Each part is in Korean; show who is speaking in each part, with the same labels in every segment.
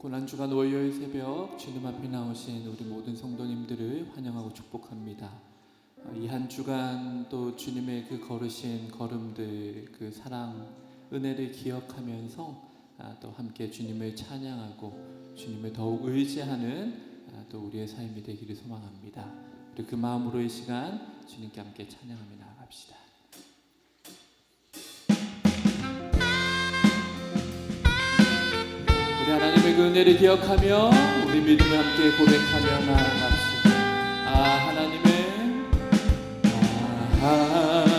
Speaker 1: 고난주간 월요일 새벽 주님 앞에 나오신 우리 모든 성도님들을 환영하고 축복합니다. 이 한 주간 또 주님의 그 걸으신 걸음들, 그 사랑, 은혜를 기억하면서 또 함께 주님을 찬양하고 주님을 더욱 의지하는 또 우리의 삶이 되기를 소망합니다. 우리 그 마음으로 이 시간 주님께 함께 찬양하며 나아갑시다. 우리 하나님의 그 은혜를 기억하며 우리 믿음을 함께 고백하며 나아갑시다.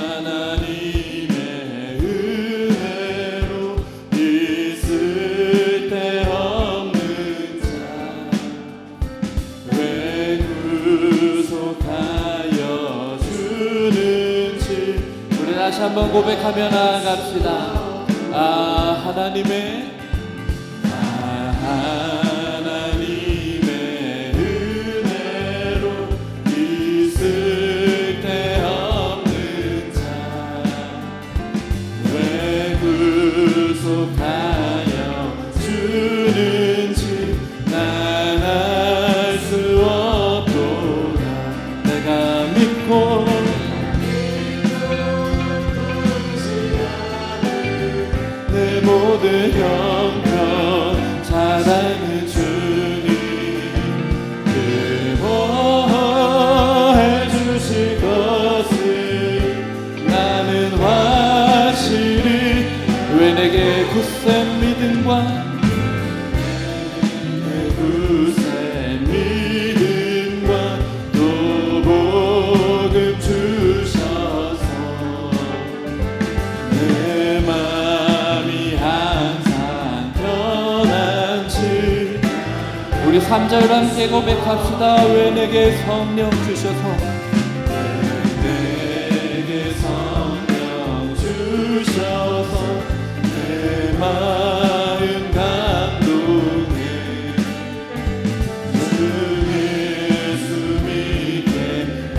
Speaker 1: 하나님의 은혜로 있을 데 없는 자 왜 구속하여 주는지 우리 다시 한번 고백하며 나아갑시다. 하나님의 은혜로 있을 데 없는 자 왜 구속하여 주는지 난 알 수 없도다. 내가 믿고 내 모든 형편 사랑은 주님 기뻐해 주실 것을 나는 확실히 왜 내게 굳센 믿음과 또 복음 주셔서 내 마음이 항상 편한지 우리 3절 함께 고백합시다. 왜 내게 성령 주셔서 내게 성령 주셔서 내 마음 감동해 주 예수 믿게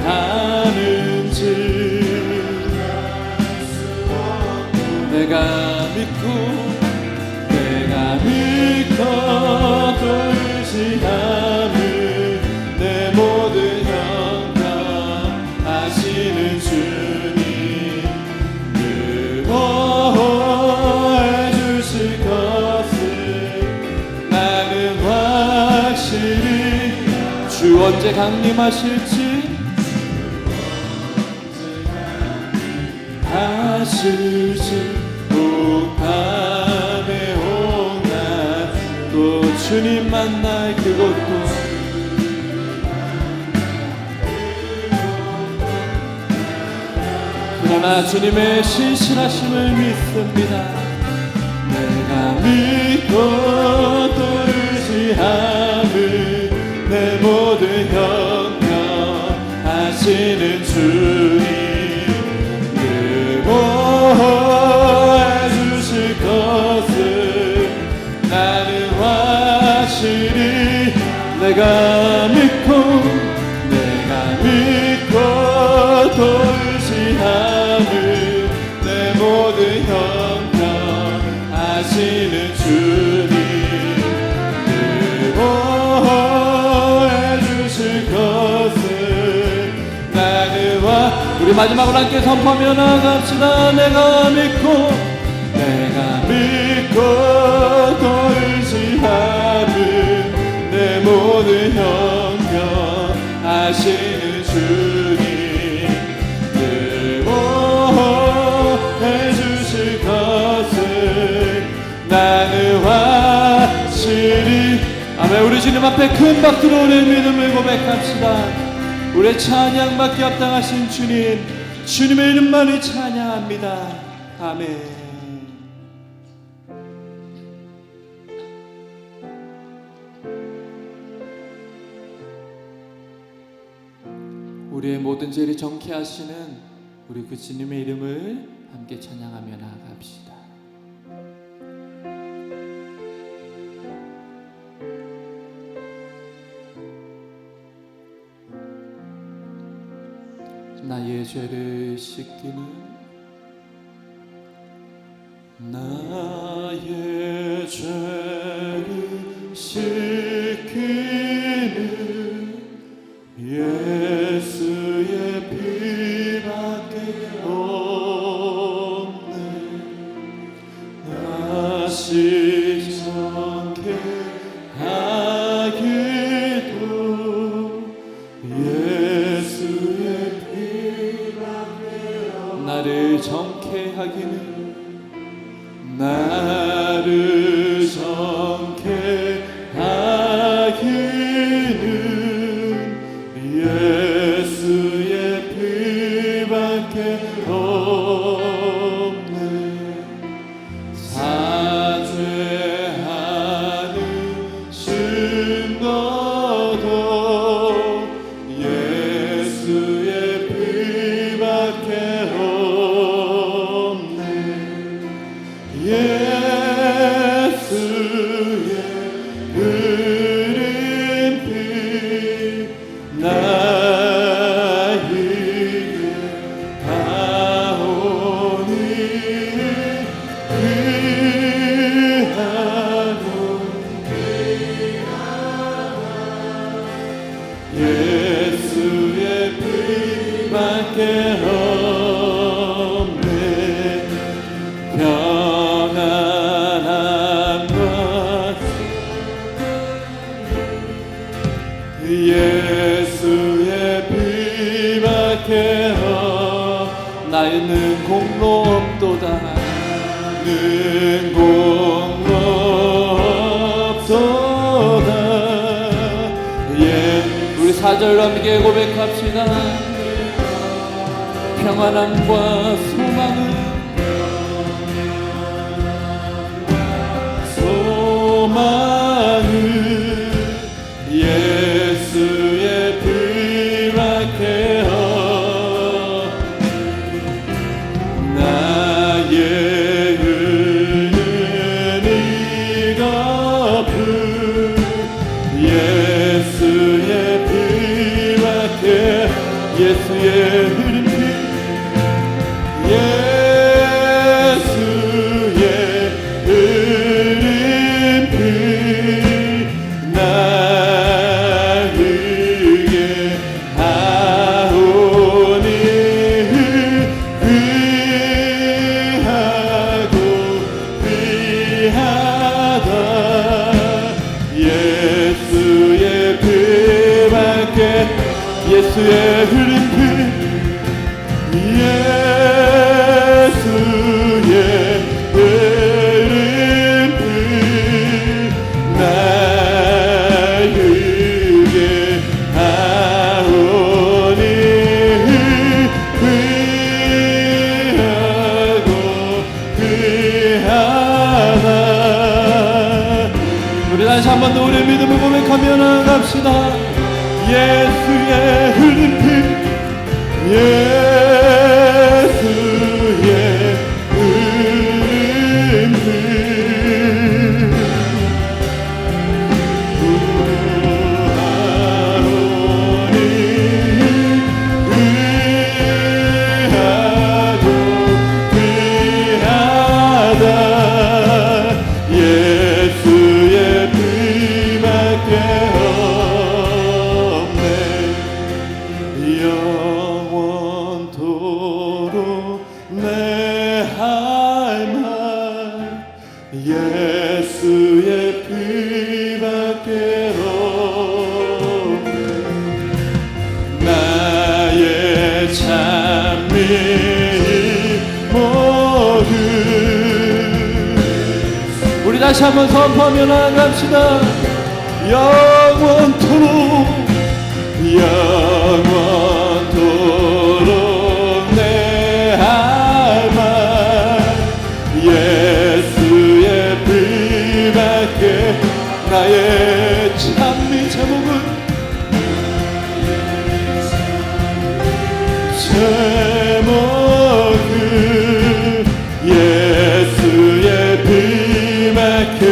Speaker 1: 하는지 내가 믿고 또 의지하는 내 모든 형편 하시는 주님 보호해 주실 것을 나는 확실히 주 언제 강림하실지 꼭 밤에 온나 또 주님 만날 그곳도 그러나 주님의 신실하심을 믿습니다. 내가 믿고 또 의지하는 내 모든 형편 하시는 주님 보호해 주실 것을 나는 확실히 내가 믿고 또 의지하는 내 모든 형편 하시는 주님 보호해 주실 것을 나는 우리 마지막으로 함께 선포하며 나갑시다. 내가 믿고 또 의지하는 내 모든 형편 하시는 주님 보호해 주실 것을 나는 확실히 아멘. 우리 주님 앞에 큰 박수로 우리의 믿음을 고백합시다. 우리의 찬양받기 합당하신 주님, 주님의 이름만을 찬양합니다. 아멘. 우리의 모든 죄를 정케 하시는 우리 그 주님의 이름을 함께 찬양하며 나아갑시다. 나의 죄를 씻기는 나의 죄를 씻기는 피밖에 없네. 평안한 것 예수의 피밖에 나의 는 공로 없도다. 는 공로 없도다. 우리 4절로 함께 고백합시다. 평안함과 소망은 예수의 피밖에 나의 은은히 갚은 예수의 피밖에 예수의 흐린 피 예수의 흐린 피 나에게 하오니 귀하고 귀하다. 예수의 피밖에 예수의 흐린 피 예수의 흐린 피 나에게 하오니 귀하고 귀하다. 우리 다시 한 번 더 우리의 믿음을 고백하며 나아갑시다. 예수의 흐린 피 예수의 흐린 피 구하오니 귀하고 귀하다. 예수의 피밖에 없네. 영원토록 내 할 말 예수의 피밖에 없네. 나의 찬미 모두 우리 다시 한번 선포하며 나아갑시다. 영원토록 내 할 말 예수의 피밖에 나의 찬미 제목은 예수의 피밖에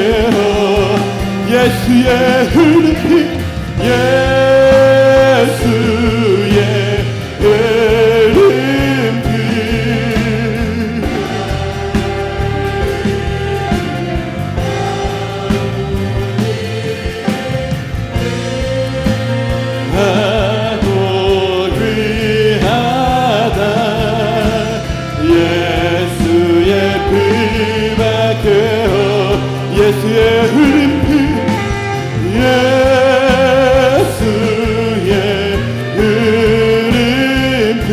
Speaker 1: 예수의 흐른 피 예수의 흐른 피 하고 귀하다. 예수의 피밖에 예수의 흐린 피 예수의 흐린 피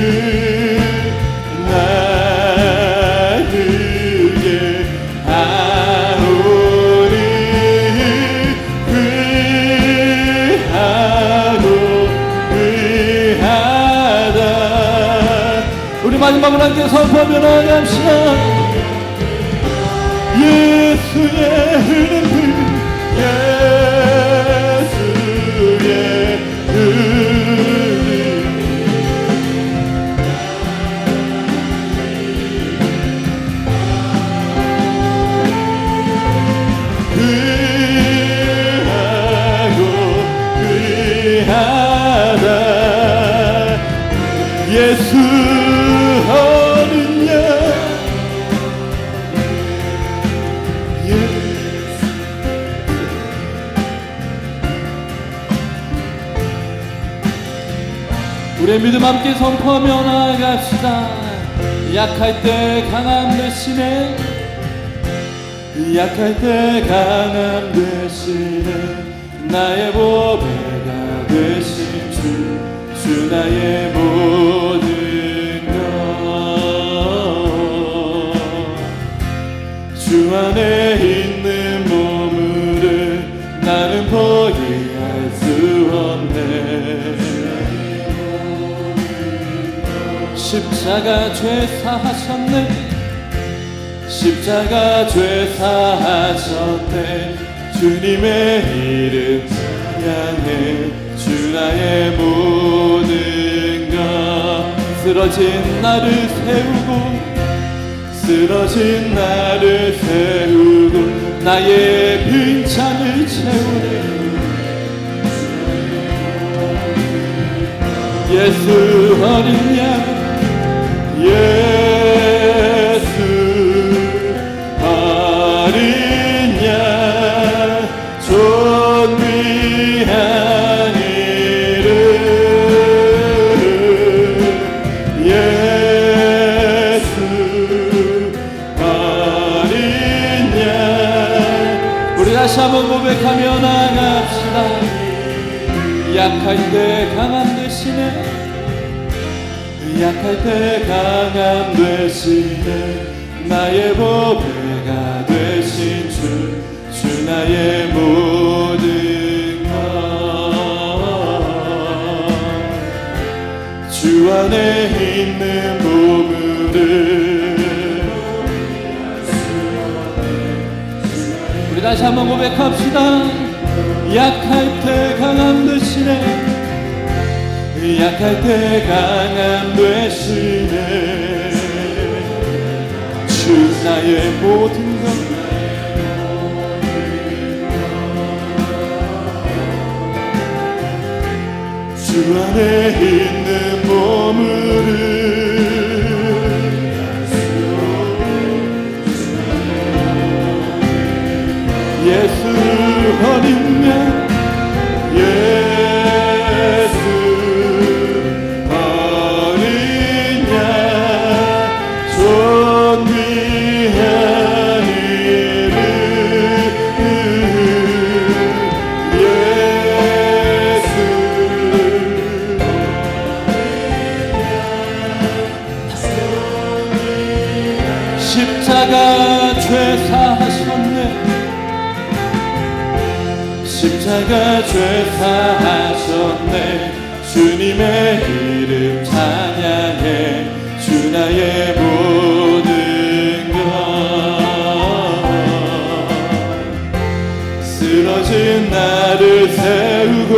Speaker 1: 나에게 하오니 귀하고 귀하다. 우리 마지막으로 함께 선포하며 나아갑시다. 예수의 흐른 피 예수의 흐른 귀하고 귀하다. 예수 어린 양 우리의 믿음 함께 선포하며 나아갑시다. 약할 때 강함 대신에, 약할 때 강함 대신에 나의 보배가 되신 주 나의 모든 것. 주 안에 있는 보물을 나는 포기할 수 없네. 십자가 죄사하셨네. 십자가 죄사하셨네. 주님의 이름 찬양해. 주 나의 모든 것. 쓰러진 나를 세우고, 쓰러진 나를 세우고 나의 빈잔을 채우네. 예수 어린 양, 예수 어린 양, 존귀한 이름. 예수 어린 양. 우리 다시 한번 고백하며 나갑시다. 약할 때 강함 대신에, 약할 때 강함 대신에 나의 보배가 되신 주 나의 모든 것. 주 안에 있는 보물을. 우리 다시 한번 고백합시다. 약할 때 강함 대신에, 약할 때 강함 대신에 주 나의 모든 것. 주 안에 있는 보물을. 예수 어린 양, 예수 어린 양, 존귀한 이름. 예수 십자가 죄사하셨네. 십자가 죄사하셨네. 주님의 이름 찬양해. 주 나의 모든 것. 쓰러진 나를 세우고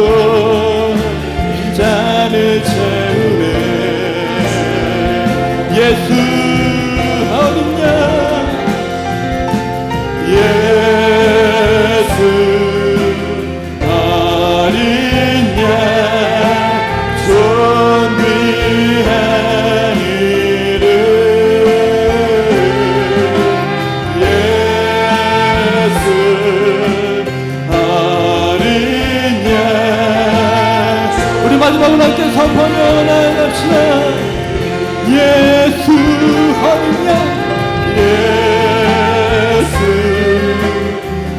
Speaker 1: 잔을 채우네. 예수 어린 양, 예수 어린 양, 존귀한 이름. 예수 어린 양. 우리 마지막으로 함께 선포하며 나아갑시다. 예수 어린 양, 예수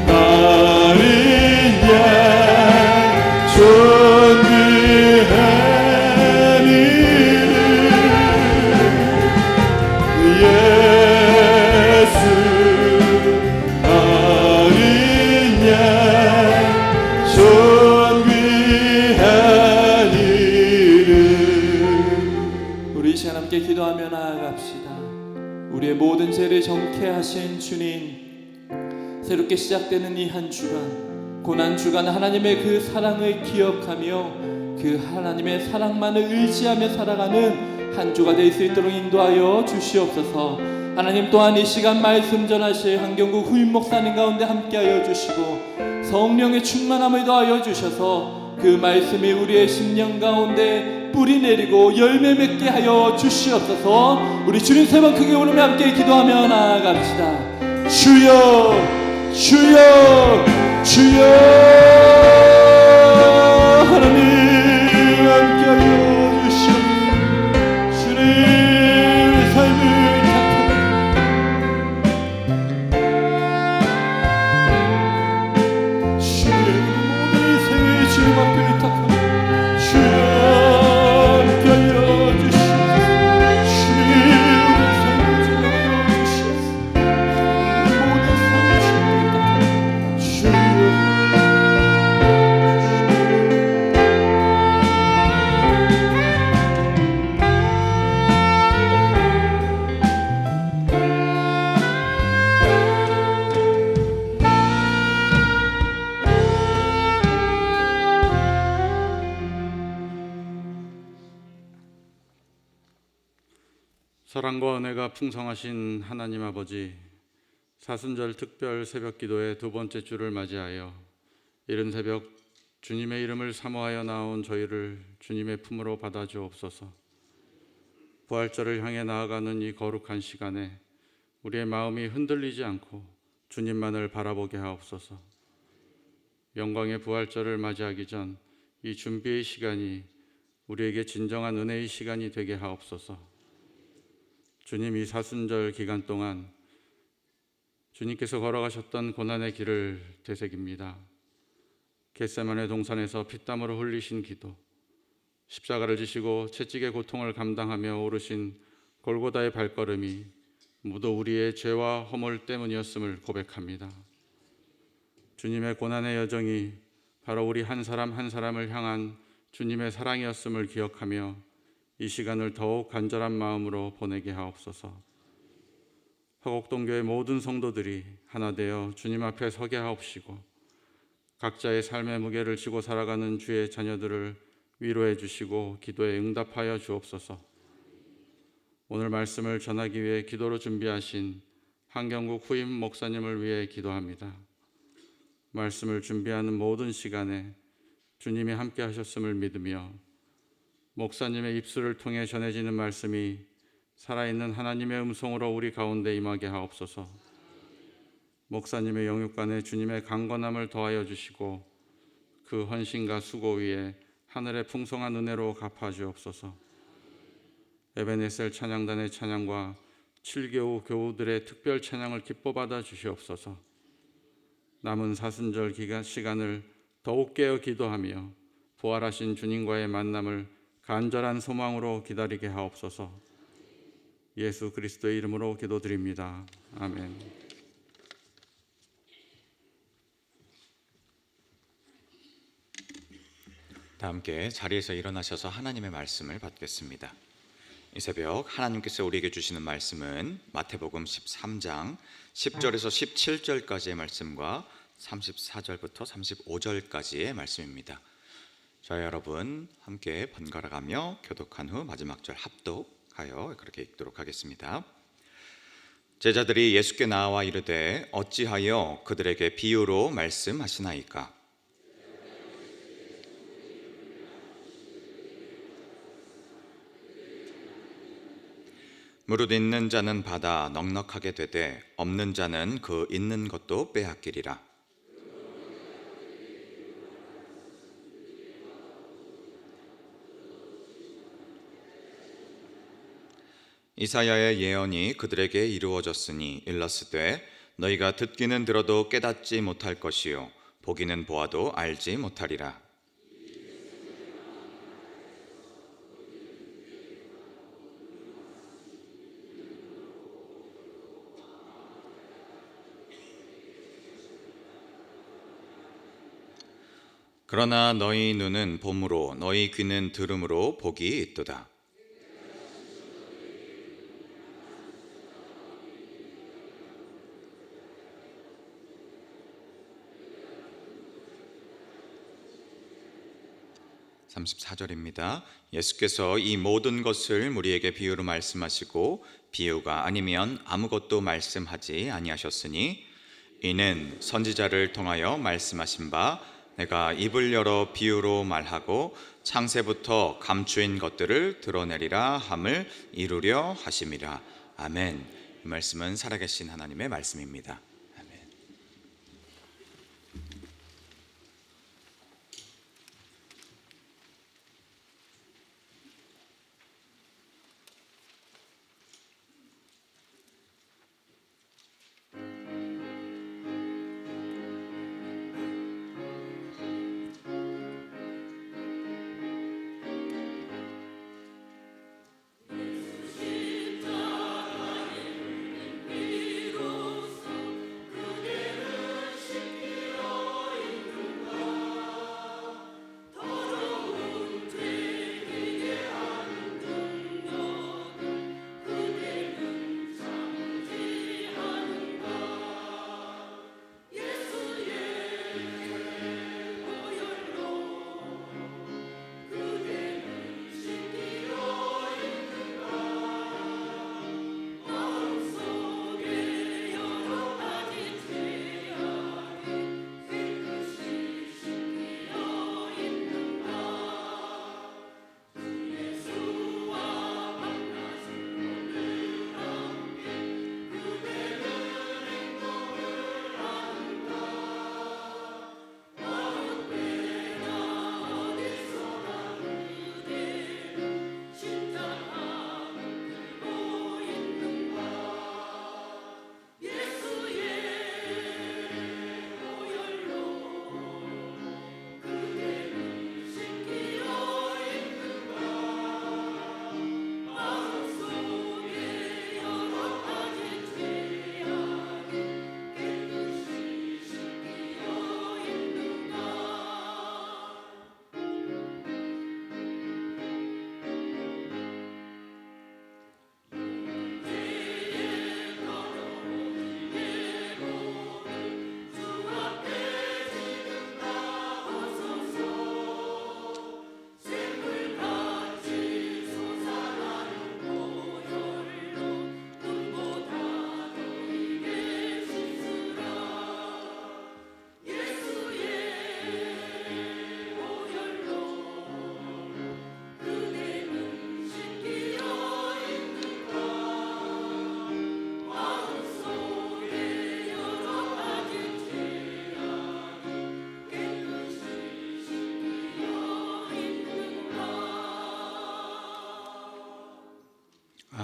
Speaker 1: 어린 양, 존귀한 이름. 예수 어린 양, 존귀한 이름. 우리 이 시간 함께 기도하며 나아갑시다. 우리의 모든 죄를 정케 하신 주님, 새롭게 시작되는 이 한 주간, 고난 주간 하나님의 그 사랑을 기억하며 그 하나님의 사랑만을 의지하며 살아가는 한 주가 될 수 있도록 인도하여 주시옵소서. 하나님 또한 이 시간 말씀 전하실 한경국 후임 목사님 가운데 함께하여 주시고 성령의 충만함을 더하여 주셔서 그 말씀이 우리의 심령 가운데 뿌리 내리고 열매 맺게 하여 주시옵소서. 우리 주님 세 번 크게 부르며 함께 기도하며 나아갑시다. 주여 주여 주여. 하나님 함께하여 주시옵소서.
Speaker 2: 사랑과 은혜가 풍성하신 하나님 아버지, 사순절 특별 새벽 기도의 두 번째 주를 맞이하여 이른 새벽 주님의 이름을 사모하여 나온 저희를 주님의 품으로 받아 주옵소서. 부활절을 향해 나아가는 이 거룩한 시간에 우리의 마음이 흔들리지 않고 주님만을 바라보게 하옵소서. 영광의 부활절을 맞이하기 전 이 준비의 시간이 우리에게 진정한 은혜의 시간이 되게 하옵소서. 주님, 이 사순절 기간 동안 주님께서 걸어가셨던 고난의 길을 되새깁니다. 겟세마네 동산에서 피땀으로 흘리신 기도, 십자가를 지시고 채찍의 고통을 감당하며 오르신 골고다의 발걸음이 모두 우리의 죄와 허물 때문이었음을 고백합니다. 주님의 고난의 여정이 바로 우리 한 사람 한 사람을 향한 주님의 사랑이었음을 기억하며 이 시간을 더욱 간절한 마음으로 보내게 하옵소서. 화곡동교회 모든 성도들이 하나 되어 주님 앞에 서게 하옵시고 각자의 삶의 무게를 지고 살아가는 주의 자녀들을 위로해 주시고 기도에 응답하여 주옵소서. 오늘 말씀을 전하기 위해 기도로 준비하신 한경국 후임 목사님을 위해 기도합니다. 말씀을 준비하는 모든 시간에 주님이 함께 하셨음을 믿으며 목사님의 입술을 통해 전해지는 말씀이 살아있는 하나님의 음성으로 우리 가운데 임하게 하옵소서. 목사님의 영육간에 주님의 강건함을 더하여 주시고 그 헌신과 수고 위에 하늘의 풍성한 은혜로 갚아 주옵소서. 에베네셀 찬양단의 찬양과 7교우 교우들의 특별 찬양을 기뻐 받아 주시옵소서. 남은 사순절 기간 시간을 더욱 깨어 기도하며 부활하신 주님과의 만남을 간절한 소망으로 기다리게 하옵소서. 예수 그리스도의 이름으로 기도드립니다. 아멘.
Speaker 3: 다 함께 자리에서 일어나셔서 하나님의 말씀을 받겠습니다. 이 새벽 하나님께서 우리에게 주시는 말씀은 마태복음 13장 10절에서 17절까지의 말씀과 34절부터 35절까지의 말씀입니다. 자, 여러분 함께 번갈아가며 교독한 후 마지막 절 합독하여 그렇게 읽도록 하겠습니다. 제자들이 예수께 나와 이르되 어찌하여 그들에게 비유로 말씀하시나이까? 무릇 있는 자는 받아 넉넉하게 되되 없는 자는 그 있는 것도 빼앗기리라. 이사야의 예언이 그들에게 이루어졌으니 일렀으되 너희가 듣기는 들어도 깨닫지 못할 것이요 보기는 보아도 알지 못하리라. 그러나 너희 눈은 봄으로 너희 귀는 들음으로 복이 있도다. (34절입니다) 예수께서 이 모든 것을 우리에게 비유로 말씀하시고 비유가 아니면 아무것도 말씀하지 아니하셨으니 이는 선지자를 통하여 말씀하신 바 내가 입을 열어 비유로 말하고 창세부터 감추인 것들을 드러내리라 함을 이루려 하심이라. 아멘. 이 말씀은 살아계신 하나님의 말씀입니다. 아멘.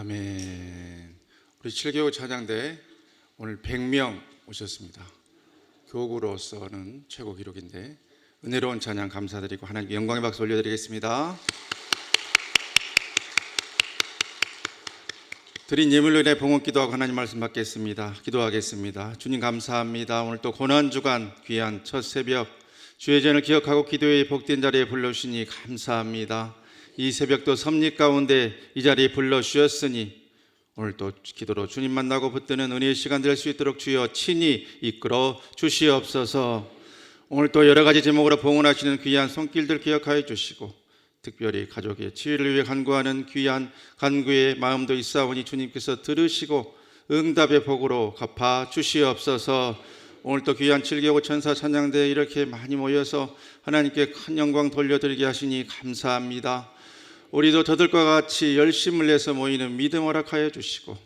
Speaker 4: 아멘. 우리 7개국 찬양대 오늘 100명 오셨습니다. 교구로서는 최고 기록인데 은혜로운 찬양 감사드리고 하나님께 영광의 박수 올려드리겠습니다. 드린 예물로 인해 봉헌 기도하고 하나님 말씀 받겠습니다. 기도하겠습니다. 주님 감사합니다. 오늘 또 고난주간 귀한 첫 새벽 주의 전을 기억하고 기도의 복된 자리에 불러주시니 감사합니다. 이 새벽도 섭리 가운데 이 자리에 불러주셨으니 오늘 또 기도로 주님 만나고 붙드는 은혜의 시간 될 수 있도록 주여 친히 이끌어 주시옵소서. 오늘 또 여러 가지 제목으로 봉헌하시는 귀한 손길들 기억하여 주시고 특별히 가족의 치유를 위해 간구하는 귀한 간구의 마음도 있사오니 주님께서 들으시고 응답의 복으로 갚아 주시옵소서. 오늘 또 귀한 7개국 천사 찬양대에 이렇게 많이 모여서 하나님께 큰 영광 돌려드리게 하시니 감사합니다. 우리도 저들과 같이 열심을 내서 모이는 믿음 허락하여 주시고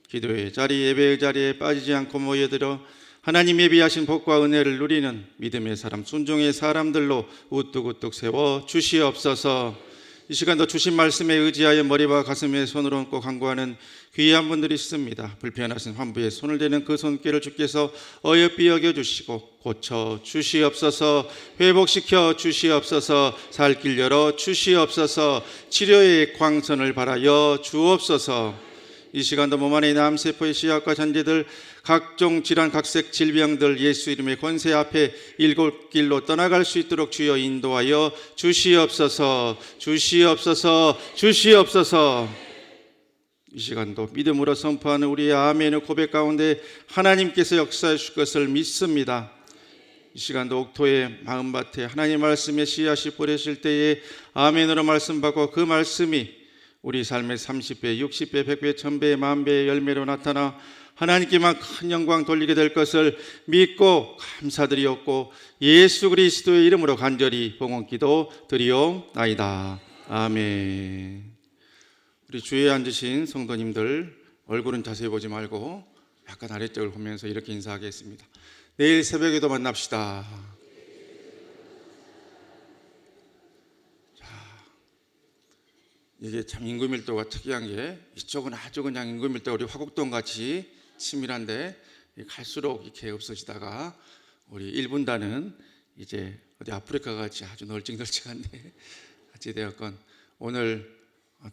Speaker 4: 기도의 자리, 예배의 자리에 빠지지 않고 모여들어 하나님 예비하신 복과 은혜를 누리는 믿음의 사람, 순종의 사람들로 우뚝우뚝 세워 주시옵소서. 이 시간도 주신 말씀에 의지하여 머리와 가슴에 손을 얹고 간구하는 귀한 분들이 있습니다. 불편하신 환부에 손을 대는 그 손길을 주께서 어여삐 여겨주시고 고쳐 주시옵소서. 회복시켜 주시옵소서. 살 길 열어 주시옵소서. 치료의 광선을 바라여 주옵소서. 이 시간도 몸 안에 있는 암세포의 씨앗과 잔재들, 각종 질환, 각색 질병들 예수 이름의 권세 앞에 일곱 길로 떠나갈 수 있도록 주여 인도하여 주시옵소서. 주시옵소서. 주시옵소서. 이 시간도 믿음으로 선포하는 우리의 아멘의 고백 가운데 하나님께서 역사해 주실 것을 믿습니다. 이 시간도 옥토의 마음밭에 하나님 말씀의 씨앗이 뿌려질 때에 아멘으로 말씀받고 그 말씀이 우리 삶의 30배, 60배, 100배, 1000배, 만배의 열매로 나타나 하나님께만 큰 영광 돌리게 될 것을 믿고 감사드리옵고 예수 그리스도의 이름으로 간절히 봉헌기도 드리옵나이다. 아멘. 우리 주위에 앉으신 성도님들 얼굴은 자세히 보지 말고 약간 아래쪽을 보면서 이렇게 인사하겠습니다. 내일 새벽에도 만납시다. 이게 참 인구 밀도가 특이한 게 이쪽은 아주 그냥 인구 밀도가 우리 화곡동 같이 치밀한데 갈수록 이렇게 없어지다가 우리 1분단은 이제 어디 아프리카 같이 아주 널찍널찍한데 어찌 되었건 오늘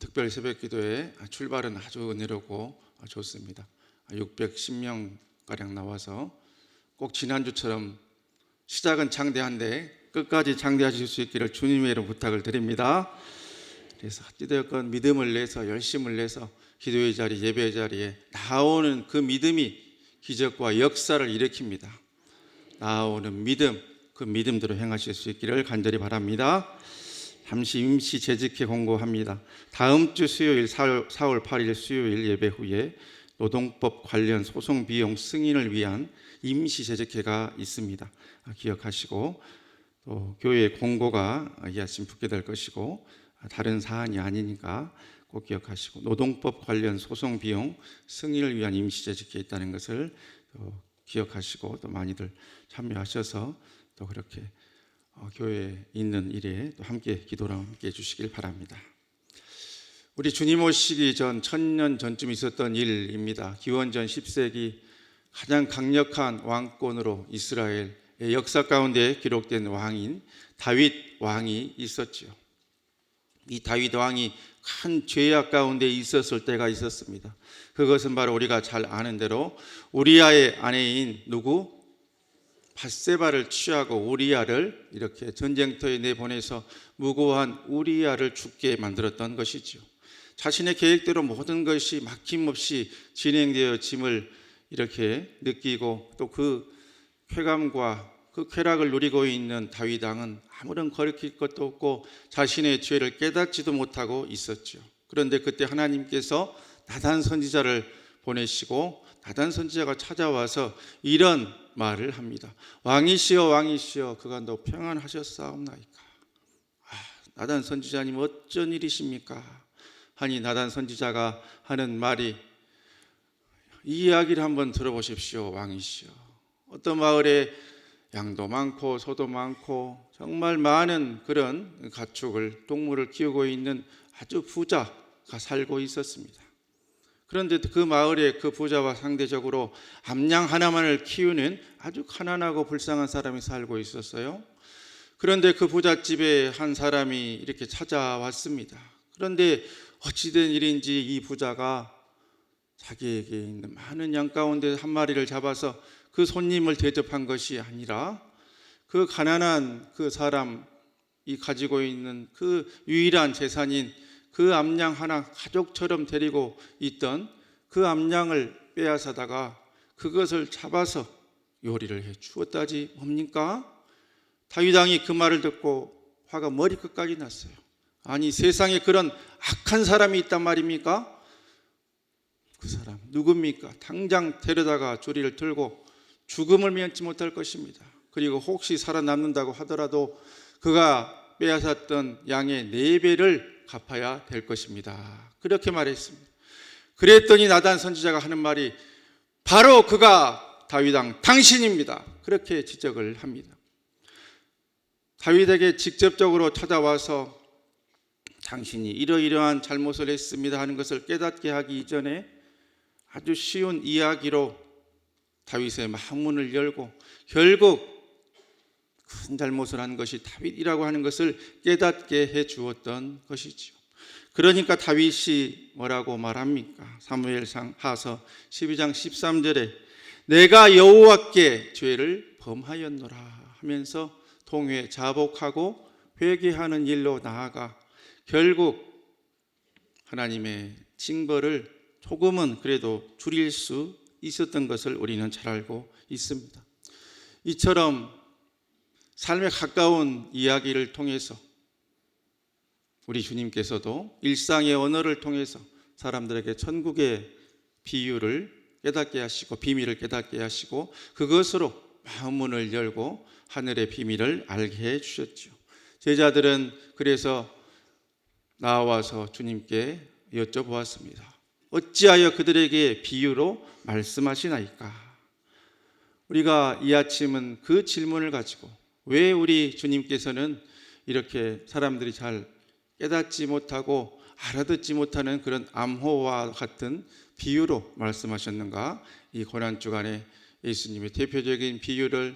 Speaker 4: 특별 새벽 기도에 출발은 아주 은혜롭고 좋습니다. 610명 가량 나와서 꼭 지난주처럼 시작은 창대한데 끝까지 창대하실 수 있기를 주님의 이름 부탁을 드립니다. 그래서 어찌되었건 믿음을 내서 열심을 내서 기도의 자리, 예배의 자리에 나오는 그 믿음이 기적과 역사를 일으킵니다. 나오는 믿음, 그 믿음대로 행하실 수 있기를 간절히 바랍니다. 잠시 임시 재직회 공고합니다. 다음 주 수요일 4월 8일 수요일 예배 후에 노동법 관련 소송 비용 승인을 위한 임시 재직회가 있습니다. 기억하시고 또 교회 공고가 이 아침 붙게 될 것이고 다른 사안이 아니니까 꼭 기억하시고 노동법 관련 소송 비용 승인을 위한 임시재직회 있다는 것을 기억하시고 또 많이들 참여하셔서 또 그렇게 교회에 있는 일에 또 함께 기도로 함께 해주시길 바랍니다. 우리 주님 오시기 전 1000년 전쯤 있었던 일입니다. 기원전 10세기 가장 강력한 왕권으로 이스라엘의 역사 가운데 기록된 왕인 다윗 왕이 있었지요. 이 다윗 왕이 큰 죄악 가운데 있었을 때가 있었습니다. 그것은 바로 우리가 잘 아는 대로 우리아의 아내인 누구? 밧세바를 취하고 우리아를 이렇게 전쟁터에 내보내서 무고한 우리아를 죽게 만들었던 것이죠. 자신의 계획대로 모든 것이 막힘없이 진행되어짐을 이렇게 느끼고 또 그 쾌감과 그 쾌락을 누리고 있는 다윗 왕은 아무런 거리낄 것도 없고 자신의 죄를 깨닫지도 못하고 있었죠. 그런데 그때 하나님께서 나단 선지자를 보내시고 나단 선지자가 찾아와서 이런 말을 합니다. 왕이시여 왕이시여 그간도 평안하셨사옵나이까. 나단 선지자님 어쩐 일이십니까? 하니 나단 선지자가 하는 말이 이 이야기를 한번 들어보십시오. 왕이시여 어떤 마을에 양도 많고 소도 많고 정말 많은 그런 가축을 동물을 키우고 있는 아주 부자가 살고 있었습니다. 그런데 그 마을에 그 부자와 상대적으로 암양 하나만을 키우는 아주 가난하고 불쌍한 사람이 살고 있었어요. 그런데 그 부잣집에 한 사람이 이렇게 찾아왔습니다. 그런데 어찌된 일인지 이 부자가 자기에게 있는 많은 양 가운데 한 마리를 잡아서 그 손님을 대접한 것이 아니라 그 가난한 그 사람이 가지고 있는 그 유일한 재산인 그 암양 하나 가족처럼 데리고 있던 그 암양을 빼앗아다가 그것을 잡아서 요리를 해 주었다지 뭡니까? 다윗 왕이 그 말을 듣고 화가 머리끝까지 났어요. 아니, 세상에 그런 악한 사람이 있단 말입니까? 그 사람 누굽니까? 당장 데려다가 조리를 들고 죽음을 면치 못할 것입니다. 그리고 혹시 살아남는다고 하더라도 그가 빼앗았던 양의 4배를 갚아야 될 것입니다. 그렇게 말했습니다. 그랬더니 나단 선지자가 하는 말이 바로 그가 다윗 왕 당신입니다. 그렇게 지적을 합니다. 다윗에게 직접적으로 찾아와서 당신이 이러이러한 잘못을 했습니다 하는 것을 깨닫게 하기 이전에 아주 쉬운 이야기로 다윗의 마음문을 열고 결국 큰 잘못을 한 것이 다윗이라고 하는 것을 깨닫게 해 주었던 것이지요. 그러니까 다윗이 뭐라고 말합니까? 사무엘상 하서 12장 13절에 내가 여호와께 죄를 범하였노라 하면서 통회 자복하고 회개하는 일로 나아가 결국 하나님의 징벌을 조금은 그래도 줄일 수 있었던 것을 우리는 잘 알고 있습니다. 이처럼 삶에 가까운 이야기를 통해서 우리 주님께서도 일상의 언어를 통해서 사람들에게 천국의 비유를 깨닫게 하시고 비밀을 깨닫게 하시고 그것으로 마음문을 열고 하늘의 비밀을 알게 해 주셨죠. 제자들은 그래서 나와서 주님께 여쭤보았습니다. 어찌하여 그들에게 비유로 말씀하시나이까? 우리가 이 아침은 그 질문을 가지고 왜 우리 주님께서는 이렇게 사람들이 잘 깨닫지 못하고 알아듣지 못하는 그런 암호와 같은 비유로 말씀하셨는가? 이 고난주간에 예수님의 대표적인 비유를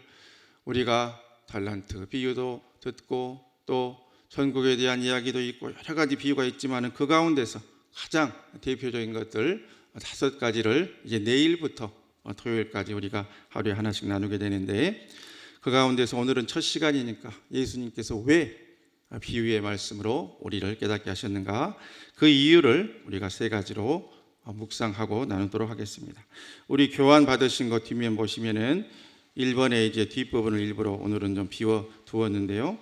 Speaker 4: 우리가 달란트 비유도 듣고 또 천국에 대한 이야기도 있고 여러 가지 비유가 있지만 그 가운데서 가장 대표적인 것들 5가지를 이제 내일부터 토요일까지 우리가 하루에 하나씩 나누게 되는데 그 가운데서 오늘은 첫 시간이니까 예수님께서 왜 비유의 말씀으로 우리를 깨닫게 하셨는가? 그 이유를 우리가 3가지로 묵상하고 나누도록 하겠습니다. 우리 교환 받으신 것 뒷면 보시면은 1번에 이제 뒷부분을 일부러 오늘은 좀 비워 두었는데요.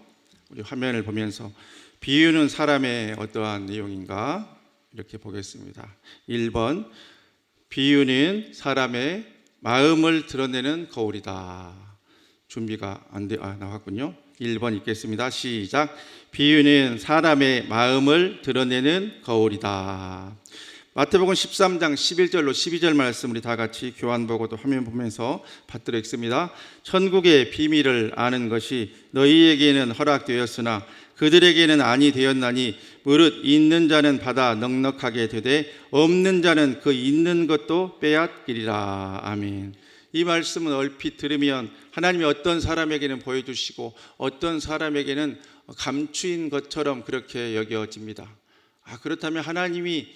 Speaker 4: 우리 화면을 보면서 비유는 사람의 어떠한 내용인가? 이렇게 보겠습니다. 1번 비유는 사람의 마음을 드러내는 거울이다. 준비가 안 나왔군요. 1번 읽겠습니다. 시작. 비유는 사람의 마음을 드러내는 거울이다. 마태복음 13장 11절로 12절 말씀 우리 다 같이 교환 보고도 화면 보면서 받들어 읽습니다. 천국의 비밀을 아는 것이 너희에게는 허락되었으나 그들에게는 아니 되었나니 무릇 있는 자는 받아 넉넉하게 되되 없는 자는 그 있는 것도 빼앗기리라. 아멘. 이 말씀은 얼핏 들으면 하나님이 어떤 사람에게는 보여주시고 어떤 사람에게는 감추인 것처럼 그렇게 여겨집니다. 그렇다면 하나님이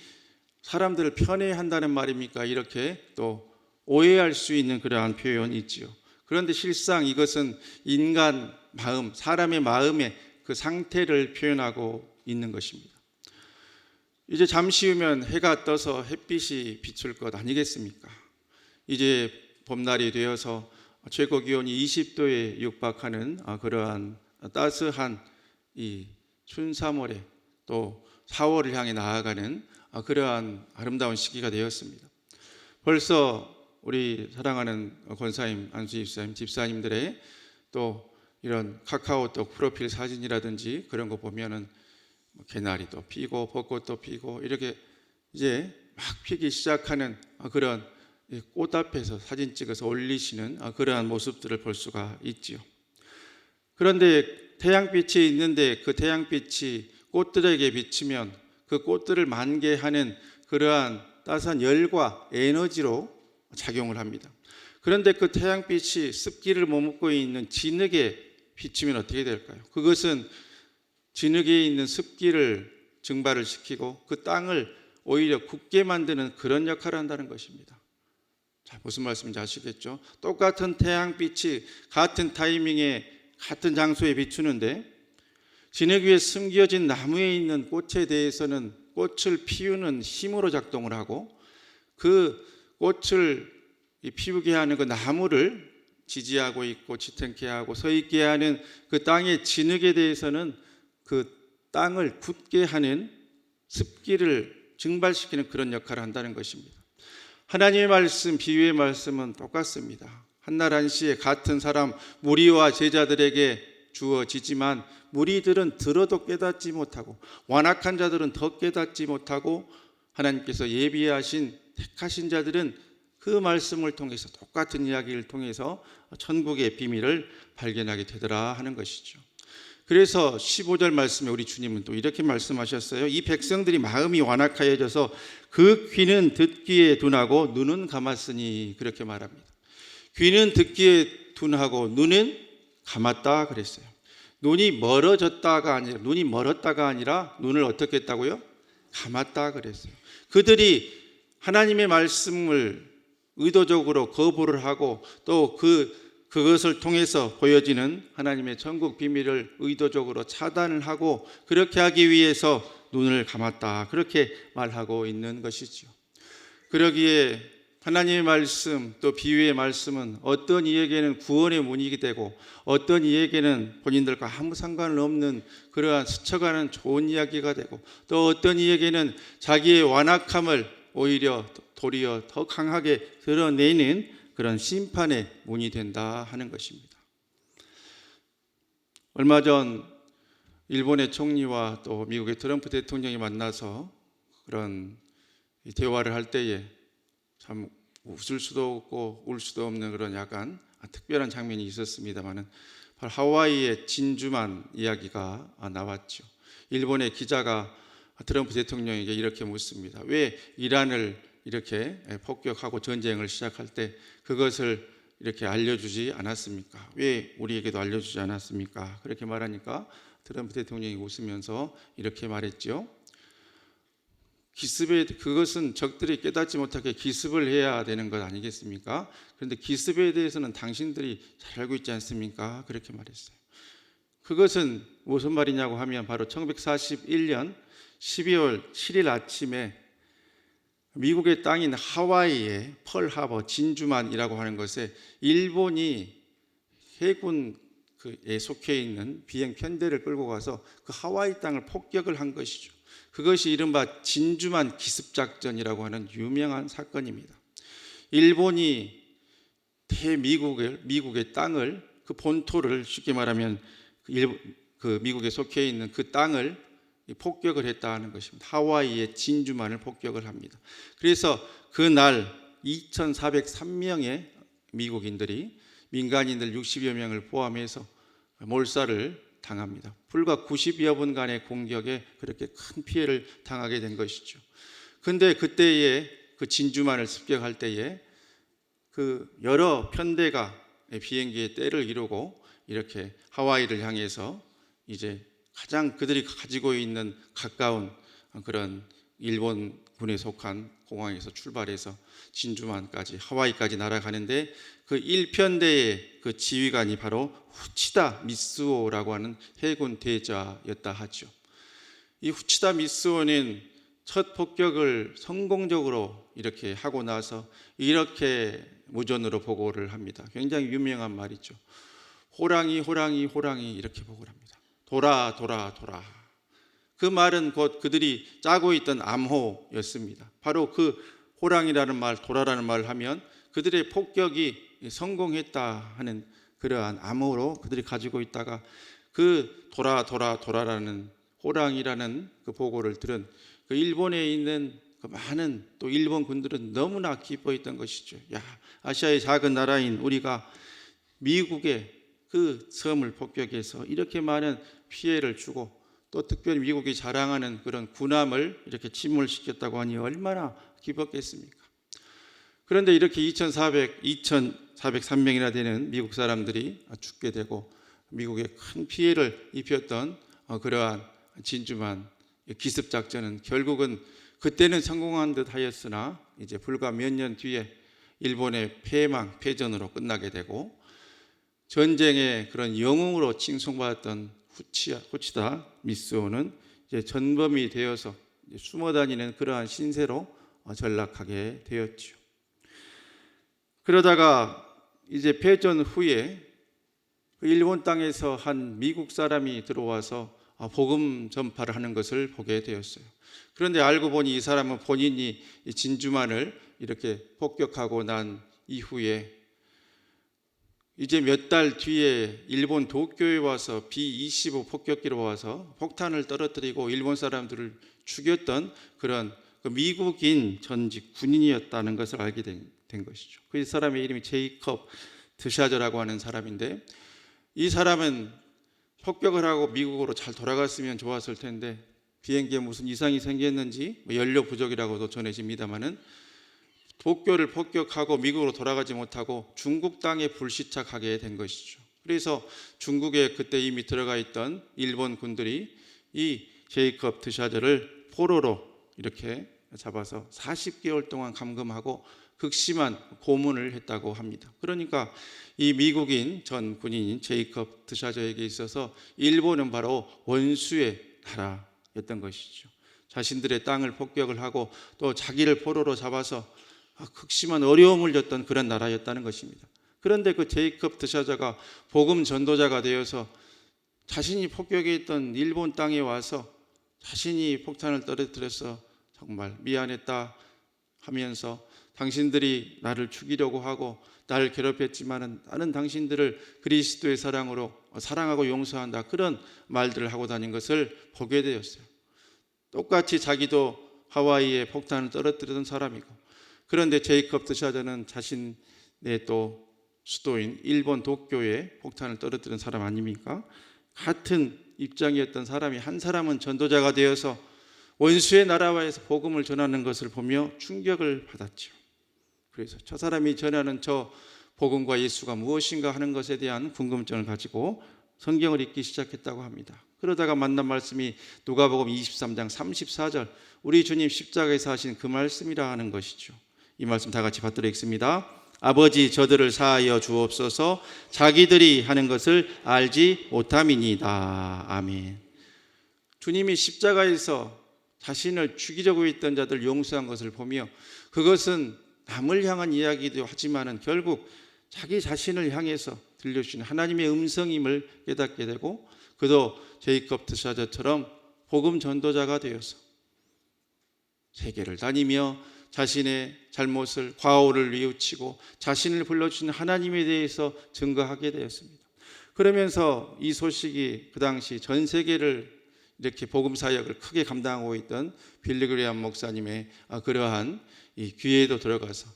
Speaker 4: 사람들을 편애한다는 말입니까? 이렇게 또 오해할 수 있는 그러한 표현이 있지요. 그런데 실상 이것은 인간 마음, 사람의 마음의 그 상태를 표현하고 있는 것입니다. 이제 잠시 후면 해가 떠서 햇빛이 비출 것 아니겠습니까? 이제 봄날이 되어서 최고 기온이 20도에 육박하는 그러한 따스한 이 춘3월에 또 4월을 향해 나아가는 그러한 아름다운 시기가 되었습니다. 벌써 우리 사랑하는 권사님, 안수 집사님들의 또 이런 카카오톡 프로필 사진이라든지 그런 거 보면은 개나리도 피고 벚꽃도 피고 이렇게 이제 막 피기 시작하는 그런 꽃 앞에서 사진 찍어서 올리시는 그러한 모습들을 볼 수가 있지요. 그런데 태양빛이 있는데 그 태양빛이 꽃들에게 비치면 그 꽃들을 만개하는 그러한 따스한 열과 에너지로 작용을 합니다. 그런데 그 태양빛이 습기를 머금고 있는 진흙에 비치면 어떻게 될까요? 그것은 진흙에 있는 습기를 증발을 시키고 그 땅을 오히려 굳게 만드는 그런 역할을 한다는 것입니다. 자, 무슨 말씀인지 아시겠죠? 똑같은 태양빛이 같은 타이밍에 같은 장소에 비추는데 진흙 위에 숨겨진 나무에 있는 꽃에 대해서는 꽃을 피우는 힘으로 작동을 하고 그 꽃을 피우게 하는 그 나무를 지지하고 있고 지탱케 하고 서 있게 하는 그 땅의 진흙에 대해서는 그 땅을 굳게 하는 습기를 증발시키는 그런 역할을 한다는 것입니다. 하나님의 말씀, 비유의 말씀은 똑같습니다. 한날 한시에 같은 사람 무리와 제자들에게 주어지지만 무리들은 들어도 깨닫지 못하고 완악한 자들은 더 깨닫지 못하고 하나님께서 예비하신 택하신 자들은 그 말씀을 통해서 똑같은 이야기를 통해서 천국의 비밀을 발견하게 되더라 하는 것이죠. 그래서 15절 말씀에 우리 주님은 또 이렇게 말씀하셨어요. 이 백성들이 마음이 완악하여져서 그 귀는 듣기에 둔하고 눈은 감았으니 그렇게 말합니다. 귀는 듣기에 둔하고 눈은 감았다 그랬어요. 눈이 멀어졌다가 아니라 눈이 멀었다가 아니라 눈을 어떻게 했다고요? 감았다 그랬어요. 그들이 하나님의 말씀을 의도적으로 거부를 하고 또 그것을 통해서 보여지는 하나님의 천국 비밀을 의도적으로 차단을 하고 그렇게 하기 위해서 눈을 감았다 그렇게 말하고 있는 것이죠. 그러기에 하나님의 말씀 또 비유의 말씀은 어떤 이에게는 구원의 문이 되고 어떤 이에게는 본인들과 아무 상관 없는 그러한 스쳐가는 좋은 이야기가 되고 또 어떤 이에게는 자기의 완악함을 오히려 도리어 더 강하게 드러내는 그런 심판의 문이 된다 하는 것입니다. 얼마 전 일본의 총리와 또 미국의 트럼프 대통령이 만나서 그런 대화를 할 때에 참 웃을 수도 없고 울 수도 없는 그런 약간 특별한 장면이 있었습니다만은 바로 하와이의 진주만 이야기가 나왔죠. 일본의 기자가 트럼프 대통령에게 이렇게 묻습니다. 왜 이란을 이렇게 폭격하고 전쟁을 시작할 때 그것을 이렇게 알려주지 않았습니까? 왜 우리에게도 알려주지 않았습니까? 그렇게 말하니까 트럼프 대통령이 웃으면서 이렇게 말했죠. 기습에 그것은 적들이 깨닫지 못하게 기습을 해야 되는 것 아니겠습니까? 그런데 기습에 대해서는 당신들이 잘 알고 있지 않습니까? 그렇게 말했어요. 그것은 무슨 말이냐고 하면 바로 1941년 12월 7일 아침에 미국의 땅인 하와이의 펄하버 진주만이라고 하는 것에 일본이 해군에 속해 있는 비행 편대를 끌고 가서 그 하와이 땅을 폭격을 한 것이죠. 그것이 이른바 진주만 기습작전이라고 하는 유명한 사건입니다. 일본이 미국의 땅을 그 본토를 쉽게 말하면 그 미국에 속해 있는 그 땅을 폭격을 했다는 것입니다. 하와이의 진주만을 폭격을 합니다. 그래서 그날 2,403명의 미국인들이 민간인들 60여 명을 포함해서 몰살을 당합니다. 불과 90여 분간의 공격에 그렇게 큰 피해를 당하게 된 것이죠. 그런데 그때에 그 진주만을 습격할 때에 그 여러 편대가 비행기의 때를 이루고 이렇게 하와이를 향해서 이제 가장 그들이 가지고 있는 가까운 그런 일본군에 속한 공항에서 출발해서 진주만까지 하와이까지 날아가는데 그 1편대의 그 지휘관이 바로 후치다 미쓰오라고 하는 해군 대자였다 하죠. 이 후치다 미쓰오는 첫 폭격을 성공적으로 이렇게 하고 나서 이렇게 무전으로 보고를 합니다. 굉장히 유명한 말이죠. 호랑이 호랑이 호랑이 이렇게 보고를 합니다. 돌아 돌아 돌아. 그 말은 곧 그들이 짜고 있던 암호였습니다. 바로 그 호랑이라는 말, 도라라는 말을 하면 그들의 폭격이 성공했다 하는 그러한 암호로 그들이 가지고 있다가 그 돌아 돌아 돌아라는 호랑이라는 그 보고를 들은 그 일본에 있는 그 많은 또 일본 군들은 너무나 기뻐했던 것이죠. 야, 아시아의 작은 나라인 우리가 미국의 그 섬을 폭격해서 이렇게 많은 피해를 주고 또 특별히 미국이 자랑하는 그런 군함을 이렇게 침몰시켰다고 하니 얼마나 기뻤겠습니까? 그런데 이렇게 2,403명이나 되는 미국 사람들이 죽게 되고 미국에 큰 피해를 입혔던 그러한 진주만 기습 작전은 결국은 그때는 성공한 듯 하였으나 이제 불과 몇 년 뒤에 일본의 패전으로 끝나게 되고 전쟁의 그런 영웅으로 칭송받았던 후치다 미쓰오는 이제 전범이 되어서 숨어 다니는 그러한 신세로 전락하게 되었죠. 그러다가 이제 패전 후에 일본 땅에서 한 미국 사람이 들어와서 복음 전파를 하는 것을 보게 되었어요. 그런데 알고 보니 이 사람은 본인이 진주만을 이렇게 폭격하고 난 이후에 이제 몇 달 뒤에 일본 도쿄에 와서 B-25 폭격기로 와서 폭탄을 떨어뜨리고 일본 사람들을 죽였던 그런 미국인 전직 군인이었다는 것을 알게 된 것이죠. 그 사람의 이름이 제이컵 드샤저라고 하는 사람인데 이 사람은 폭격을 하고 미국으로 잘 돌아갔으면 좋았을 텐데 비행기에 무슨 이상이 생겼는지 연료 부족이라고도 전해집니다마는 도쿄를 폭격하고 미국으로 돌아가지 못하고 중국 땅에 불시착하게 된 것이죠. 그래서 중국에 그때 이미 들어가 있던 일본 군들이 이 제이컵 드샤저를 포로로 이렇게 잡아서 40개월 동안 감금하고 극심한 고문을 했다고 합니다. 그러니까 이 미국인 전 군인인 제이컵 드샤저에게 있어서 일본은 바로 원수의 나라였던 것이죠. 자신들의 땅을 폭격을 하고 또 자기를 포로로 잡아서 극심한 어려움을 줬던 그런 나라였다는 것입니다. 그런데 그 제이컵 드샤저가 복음 전도자가 되어서 자신이 폭격했던 일본 땅에 와서 자신이 폭탄을 떨어뜨려서 정말 미안했다 하면서 당신들이 나를 죽이려고 하고 나를 괴롭혔지만은 나는 당신들을 그리스도의 사랑으로 사랑하고 용서한다, 그런 말들을 하고 다닌 것을 보게 되었어요. 똑같이 자기도 하와이에 폭탄을 떨어뜨리던 사람이고, 그런데 제이컵 드샤저는 자신의 또 수도인 일본 도쿄에 폭탄을 떨어뜨린 사람 아닙니까? 같은 입장이었던 사람이 한 사람은 전도자가 되어서 원수의 나라와에서 복음을 전하는 것을 보며 충격을 받았죠. 그래서 저 사람이 전하는 저 복음과 예수가 무엇인가 하는 것에 대한 궁금증을 가지고 성경을 읽기 시작했다고 합니다. 그러다가 만난 말씀이 누가복음 23장 34절, 우리 주님 십자가에서 하신 그 말씀이라 하는 것이죠. 이 말씀 다 같이 받들어 읽습니다. 아버지, 저들을 사하여 주옵소서, 자기들이 하는 것을 알지 못함이니이다. 아멘. 주님이 십자가에서 자신을 죽이려고 했던 자들 용서한 것을 보며 그것은 남을 향한 이야기도 하지만은 결국 자기 자신을 향해서 들려주시는 하나님의 음성임을 깨닫게 되고, 그도 제이컵 드샤저처럼 복음 전도자가 되어서 세계를 다니며 자신의 잘못을, 과오를 뉘우치고 자신을 불러주신 하나님에 대해서 증거하게 되었습니다. 그러면서 이 소식이 그 당시 전 세계를 이렇게 복음 사역을 크게 감당하고 있던 빌리그레암 목사님의 그러한 이 귀에도 들어가서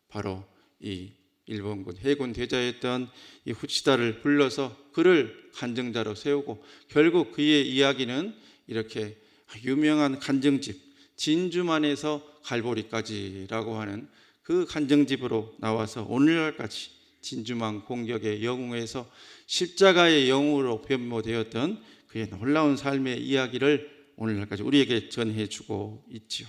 Speaker 4: 바로 이 일본군 해군 대자였던 이 후치다를 불러서 그를 간증자로 세우고, 결국 그의 이야기는 이렇게 유명한 간증집 진주만에서 갈보리까지라고 하는 그 간증집으로 나와서 오늘날까지 진주만 공격의 영웅에서 십자가의 영웅으로 변모되었던 그의 놀라운 삶의 이야기를 오늘날까지 우리에게 전해주고 있지요.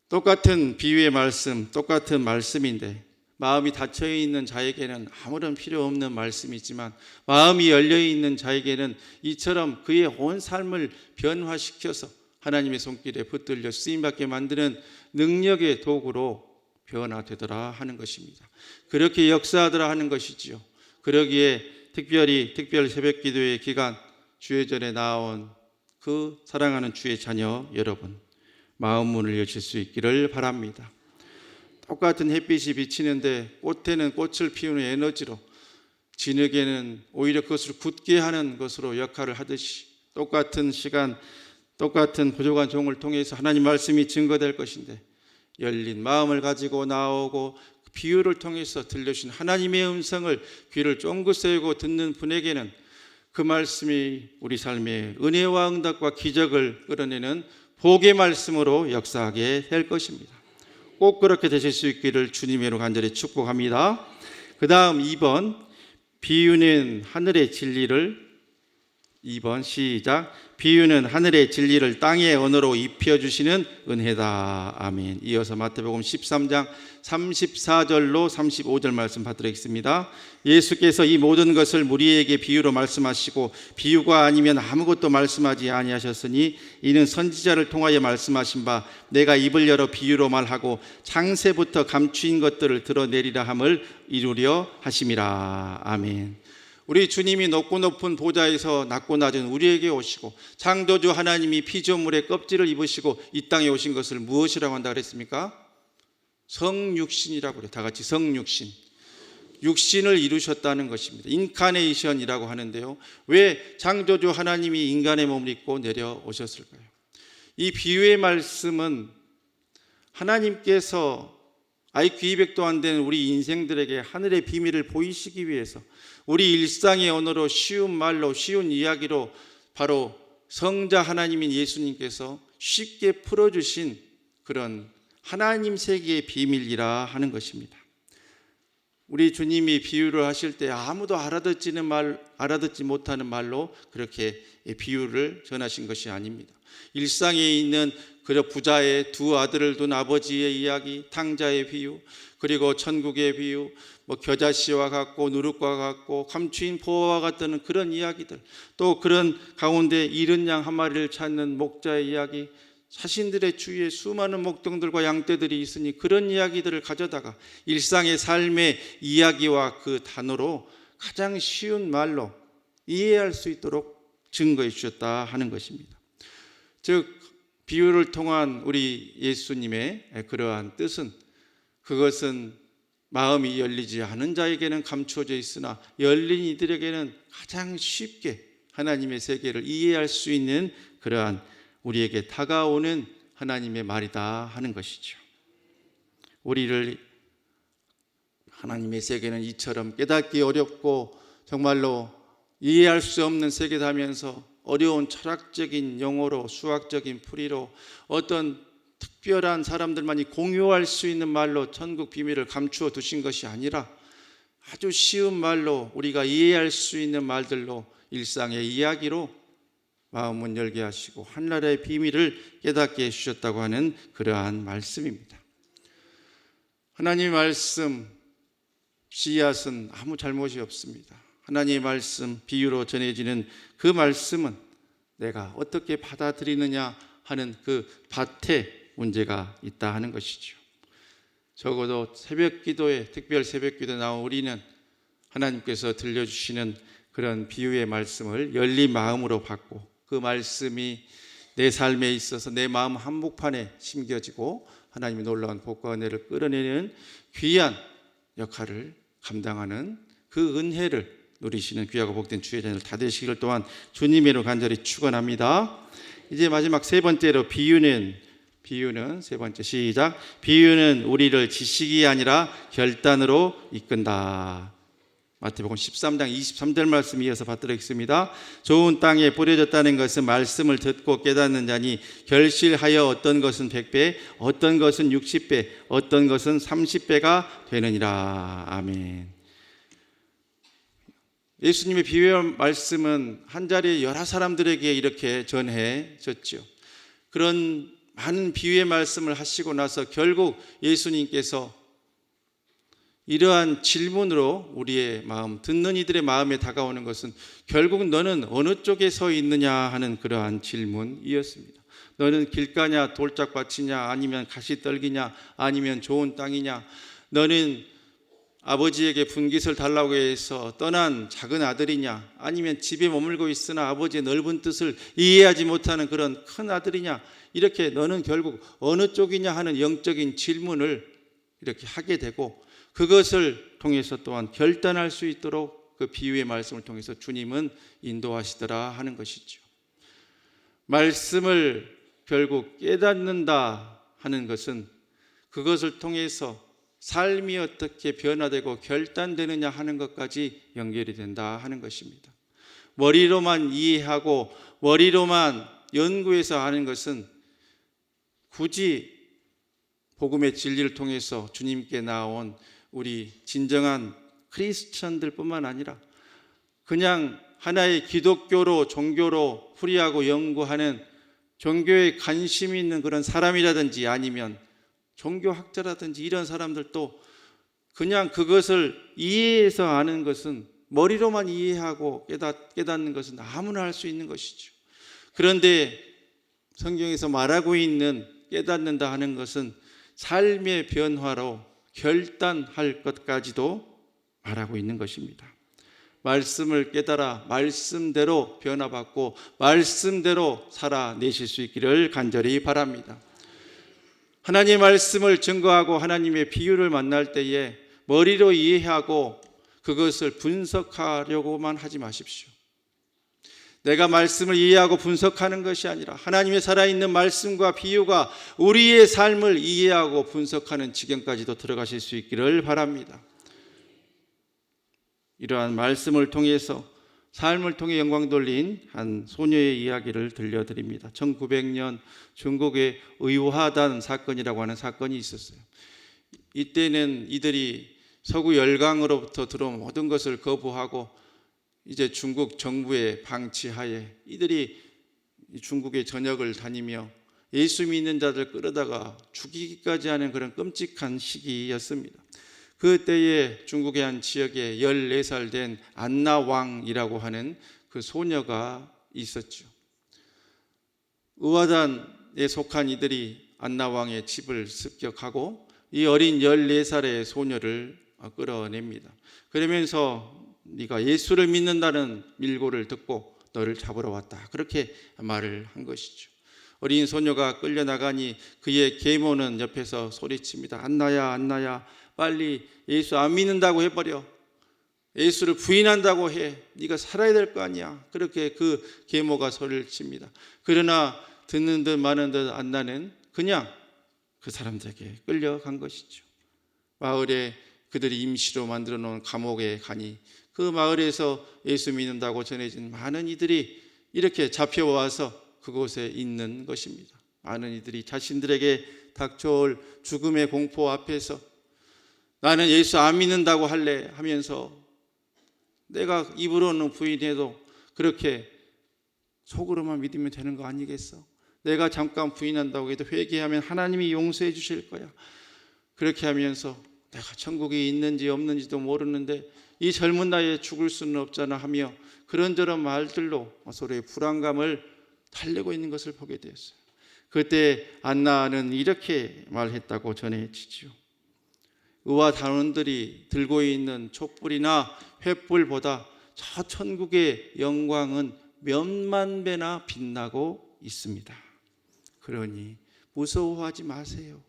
Speaker 4: 똑같은 비유의 말씀, 똑같은 말씀인데 마음이 닫혀있는 자에게는 아무런 필요 없는 말씀이지만 마음이 열려있는 자에게는 이처럼 그의 온 삶을 변화시켜서 하나님의 손길에 붙들려 쓰임받게 만드는 능력의 도구로 변화되더라 하는 것입니다. 그렇게 역사하더라 하는 것이지요. 그러기에 특별 새벽기도의 기간 주회전에 나온 그 사랑하는 주의 자녀 여러분, 마음 문을 여실 수 있기를 바랍니다. 똑같은 햇빛이 비치는데 꽃에는 꽃을 피우는 에너지로, 진흙에는 오히려 그것을 굳게 하는 것으로 역할을 하듯이 똑같은 시간, 똑같은 부족한 종을 통해서 하나님 말씀이 증거될 것인데 열린 마음을 가지고 나오고 비유를 통해서 들려주신 하나님의 음성을 귀를 쫑긋 세우고 듣는 분에게는 그 말씀이 우리 삶에 은혜와 응답과 기적을 끌어내는 복의 말씀으로 역사하게 될 것입니다. 꼭 그렇게 되실 수 있기를 주님의 이름으로 간절히 축복합니다. 그 다음 2번, 비유는 하늘의 진리를, 2번 시작. 비유는 하늘의 진리를 땅의 언어로 입혀주시는 은혜다. 아멘. 이어서 마태복음 13장 34절로 35절 말씀 받들겠습니다. 예수께서 이 모든 것을 무리에게 비유로 말씀하시고 비유가 아니면 아무것도 말씀하지 아니하셨으니 이는 선지자를 통하여 말씀하신 바 내가 입을 열어 비유로 말하고 창세부터 감추인 것들을 드러내리라 함을 이루려 하심이라. 아멘. 우리 주님이 높고 높은 보좌에서 낮고 낮은 우리에게 오시고 창조주 하나님이 피조물의 껍질을 입으시고 이 땅에 오신 것을 무엇이라고 한다 그랬습니까? 성육신이라고 그래요. 다 같이 성육신. 육신을 이루셨다는 것입니다. 인카네이션이라고 하는데요. 왜 창조주 하나님이 인간의 몸을 입고 내려오셨을까요? 이 비유의 말씀은 하나님께서 IQ 200도 안 되는 우리 인생들에게 하늘의 비밀을 보이시기 위해서 우리 일상의 언어로 쉬운 말로 쉬운 이야기로 바로 성자 하나님인 예수님께서 쉽게 풀어주신 그런 하나님 세계의 비밀이라 하는 것입니다. 우리 주님이 비유를 하실 때 아무도 알아듣지 못하는 말로 그렇게 비유를 전하신 것이 아닙니다. 일상에 있는 그저 부자의 두 아들을 둔 아버지의 이야기, 탕자의 비유, 그리고 천국의 비유, 겨자씨와 같고 누룩과 같고 감추인 보화와 같다는 그런 이야기들, 또 그런 가운데 잃은 양 한 마리를 찾는 목자의 이야기, 자신들의 주위에 수많은 목동들과 양떼들이 있으니 그런 이야기들을 가져다가 일상의 삶의 이야기와 그 단어로 가장 쉬운 말로 이해할 수 있도록 증거해 주셨다 하는 것입니다. 즉 비유를 통한 우리 예수님의 그러한 뜻은, 그것은 마음이 열리지 않은 자에게는 감추어져 있으나 열린 이들에게는 가장 쉽게 하나님의 세계를 이해할 수 있는 그러한 우리에게 다가오는 하나님의 말이다 하는 것이죠. 우리를 하나님의 세계는 이처럼 깨닫기 어렵고 정말로 이해할 수 없는 세계다면서 어려운 철학적인 용어로, 수학적인 풀이로, 어떤 특별한 사람들만이 공유할 수 있는 말로 천국 비밀을 감추어 두신 것이 아니라 아주 쉬운 말로 우리가 이해할 수 있는 말들로 일상의 이야기로 마음은 열게 하시고 한나라의 비밀을 깨닫게 해주셨다고 하는 그러한 말씀입니다. 하나님의 말씀 씨앗은 아무 잘못이 없습니다. 하나님의 말씀 비유로 전해지는 그 말씀은 내가 어떻게 받아들이느냐 하는 그 밭에 문제가 있다 하는 것이죠. 적어도 새벽기도에, 특별 새벽기도에 나온 우리는 하나님께서 들려주시는 그런 비유의 말씀을 열린 마음으로 받고 그 말씀이 내 삶에 있어서 내 마음 한복판에 심겨지고 하나님의 놀라운 복과 은혜를 끌어내는 귀한 역할을 감당하는 그 은혜를 누리시는 귀하고 복된 주의 자녀들 다 되시기를 또한 주님의 이름으로 간절히 축원합니다. 이제 마지막 세 번째로 비유는 세 번째 시작. 비유는 우리를 지식이 아니라 결단으로 이끈다. 마태복음 13장 23절 말씀 이어서 받들겠습니다. 좋은 땅에 뿌려졌다는 것은 말씀을 듣고 깨닫는 자니 결실하여 어떤 것은 100배, 어떤 것은 60배, 어떤 것은 30배가 되느니라. 아멘. 예수님의 비유의 말씀은 한 자리에 여러 사람들에게 이렇게 전해졌죠. 그런 많은 비유의 말씀을 하시고 나서 결국 예수님께서 이러한 질문으로 우리의 마음, 듣는 이들의 마음에 다가오는 것은 결국 너는 어느 쪽에 서 있느냐 하는 그러한 질문이었습니다. 너는 길가냐, 돌짝밭이냐, 아니면 가시떨기냐, 아니면 좋은 땅이냐, 너는 아버지에게 분깃을 달라고 해서 떠난 작은 아들이냐, 아니면 집에 머물고 있으나 아버지의 넓은 뜻을 이해하지 못하는 그런 큰 아들이냐, 이렇게 너는 결국 어느 쪽이냐 하는 영적인 질문을 이렇게 하게 되고 그것을 통해서 또한 결단할 수 있도록 그 비유의 말씀을 통해서 주님은 인도하시더라 하는 것이죠. 말씀을 결국 깨닫는다 하는 것은 그것을 통해서 삶이 어떻게 변화되고 결단되느냐 하는 것까지 연결이 된다 하는 것입니다. 머리로만 이해하고 머리로만 연구해서 아는 것은 굳이 복음의 진리를 통해서 주님께 나온 우리 진정한 크리스천들뿐만 아니라 그냥 하나의 기독교로 종교로 풀이하고 연구하는 종교에 관심이 있는 그런 사람이라든지 아니면 종교학자라든지 이런 사람들도 그냥 그것을 이해해서 아는 것은 머리로만 이해하고 깨닫는 것은 아무나 할 수 있는 것이죠. 그런데 성경에서 말하고 있는 깨닫는다 하는 것은 삶의 변화로 결단할 것까지도 말하고 있는 것입니다. 말씀을 깨달아 말씀대로 변화받고 말씀대로 살아내실 수 있기를 간절히 바랍니다. 하나님의 말씀을 증거하고 하나님의 비유를 만날 때에 머리로 이해하고 그것을 분석하려고만 하지 마십시오. 내가 말씀을 이해하고 분석하는 것이 아니라 하나님의 살아있는 말씀과 비유가 우리의 삶을 이해하고 분석하는 지경까지도 들어가실 수 있기를 바랍니다. 이러한 말씀을 통해서 삶을 통해 영광 돌린 한 소녀의 이야기를 들려드립니다. 1900년 중국의 의화단 사건이라고 하는 사건이 있었어요. 이때는 이들이 서구 열강으로부터 들어온 모든 것을 거부하고 이제 중국 정부의 방치하에 이들이 중국의 전역을 다니며 예수 믿는 자들 끌어다가 죽이기까지 하는 그런 끔찍한 시기였습니다. 그때에 중국의 한 지역에 14살 된 안나왕이라고 하는 그 소녀가 있었죠. 의화단에 속한 이들이 안나왕의 집을 습격하고 이 어린 14살의 소녀를 끌어냅니다. 그러면서 네가 예수를 믿는다는 밀고를 듣고 너를 잡으러 왔다, 그렇게 말을 한 것이죠. 어린 소녀가 끌려나가니 그의 계모는 옆에서 소리칩니다. 안나야, 안나야, 빨리 예수 안 믿는다고 해버려. 예수를 부인한다고 해. 네가 살아야 될 거 아니야. 그렇게 그 계모가 소리를 칩니다. 그러나 듣는 듯 마는 듯 안나는 그냥 그 사람들에게 끌려간 것이죠. 마을에 그들이 임시로 만들어 놓은 감옥에 가니 그 마을에서 예수 믿는다고 전해진 많은 이들이 이렇게 잡혀와서 그곳에 있는 것입니다. 많은 이들이 자신들에게 닥쳐올 죽음의 공포 앞에서 나는 예수 안 믿는다고 할래 하면서 내가 입으로는 부인해도 그렇게 속으로만 믿으면 되는 거 아니겠어? 내가 잠깐 부인한다고 해도 회개하면 하나님이 용서해 주실 거야. 그렇게 하면서 내가 천국이 있는지 없는지도 모르는데 이 젊은 나이에 죽을 수는 없잖아 하며 그런저런 말들로 서로의 불안감을 달래고 있는 것을 보게 되었어요. 그때 안나는 이렇게 말했다고 전해지죠. 의화 단원들이 들고 있는 촛불이나 횃불보다 저 천국의 영광은 몇만 배나 빛나고 있습니다. 그러니 무서워하지 마세요.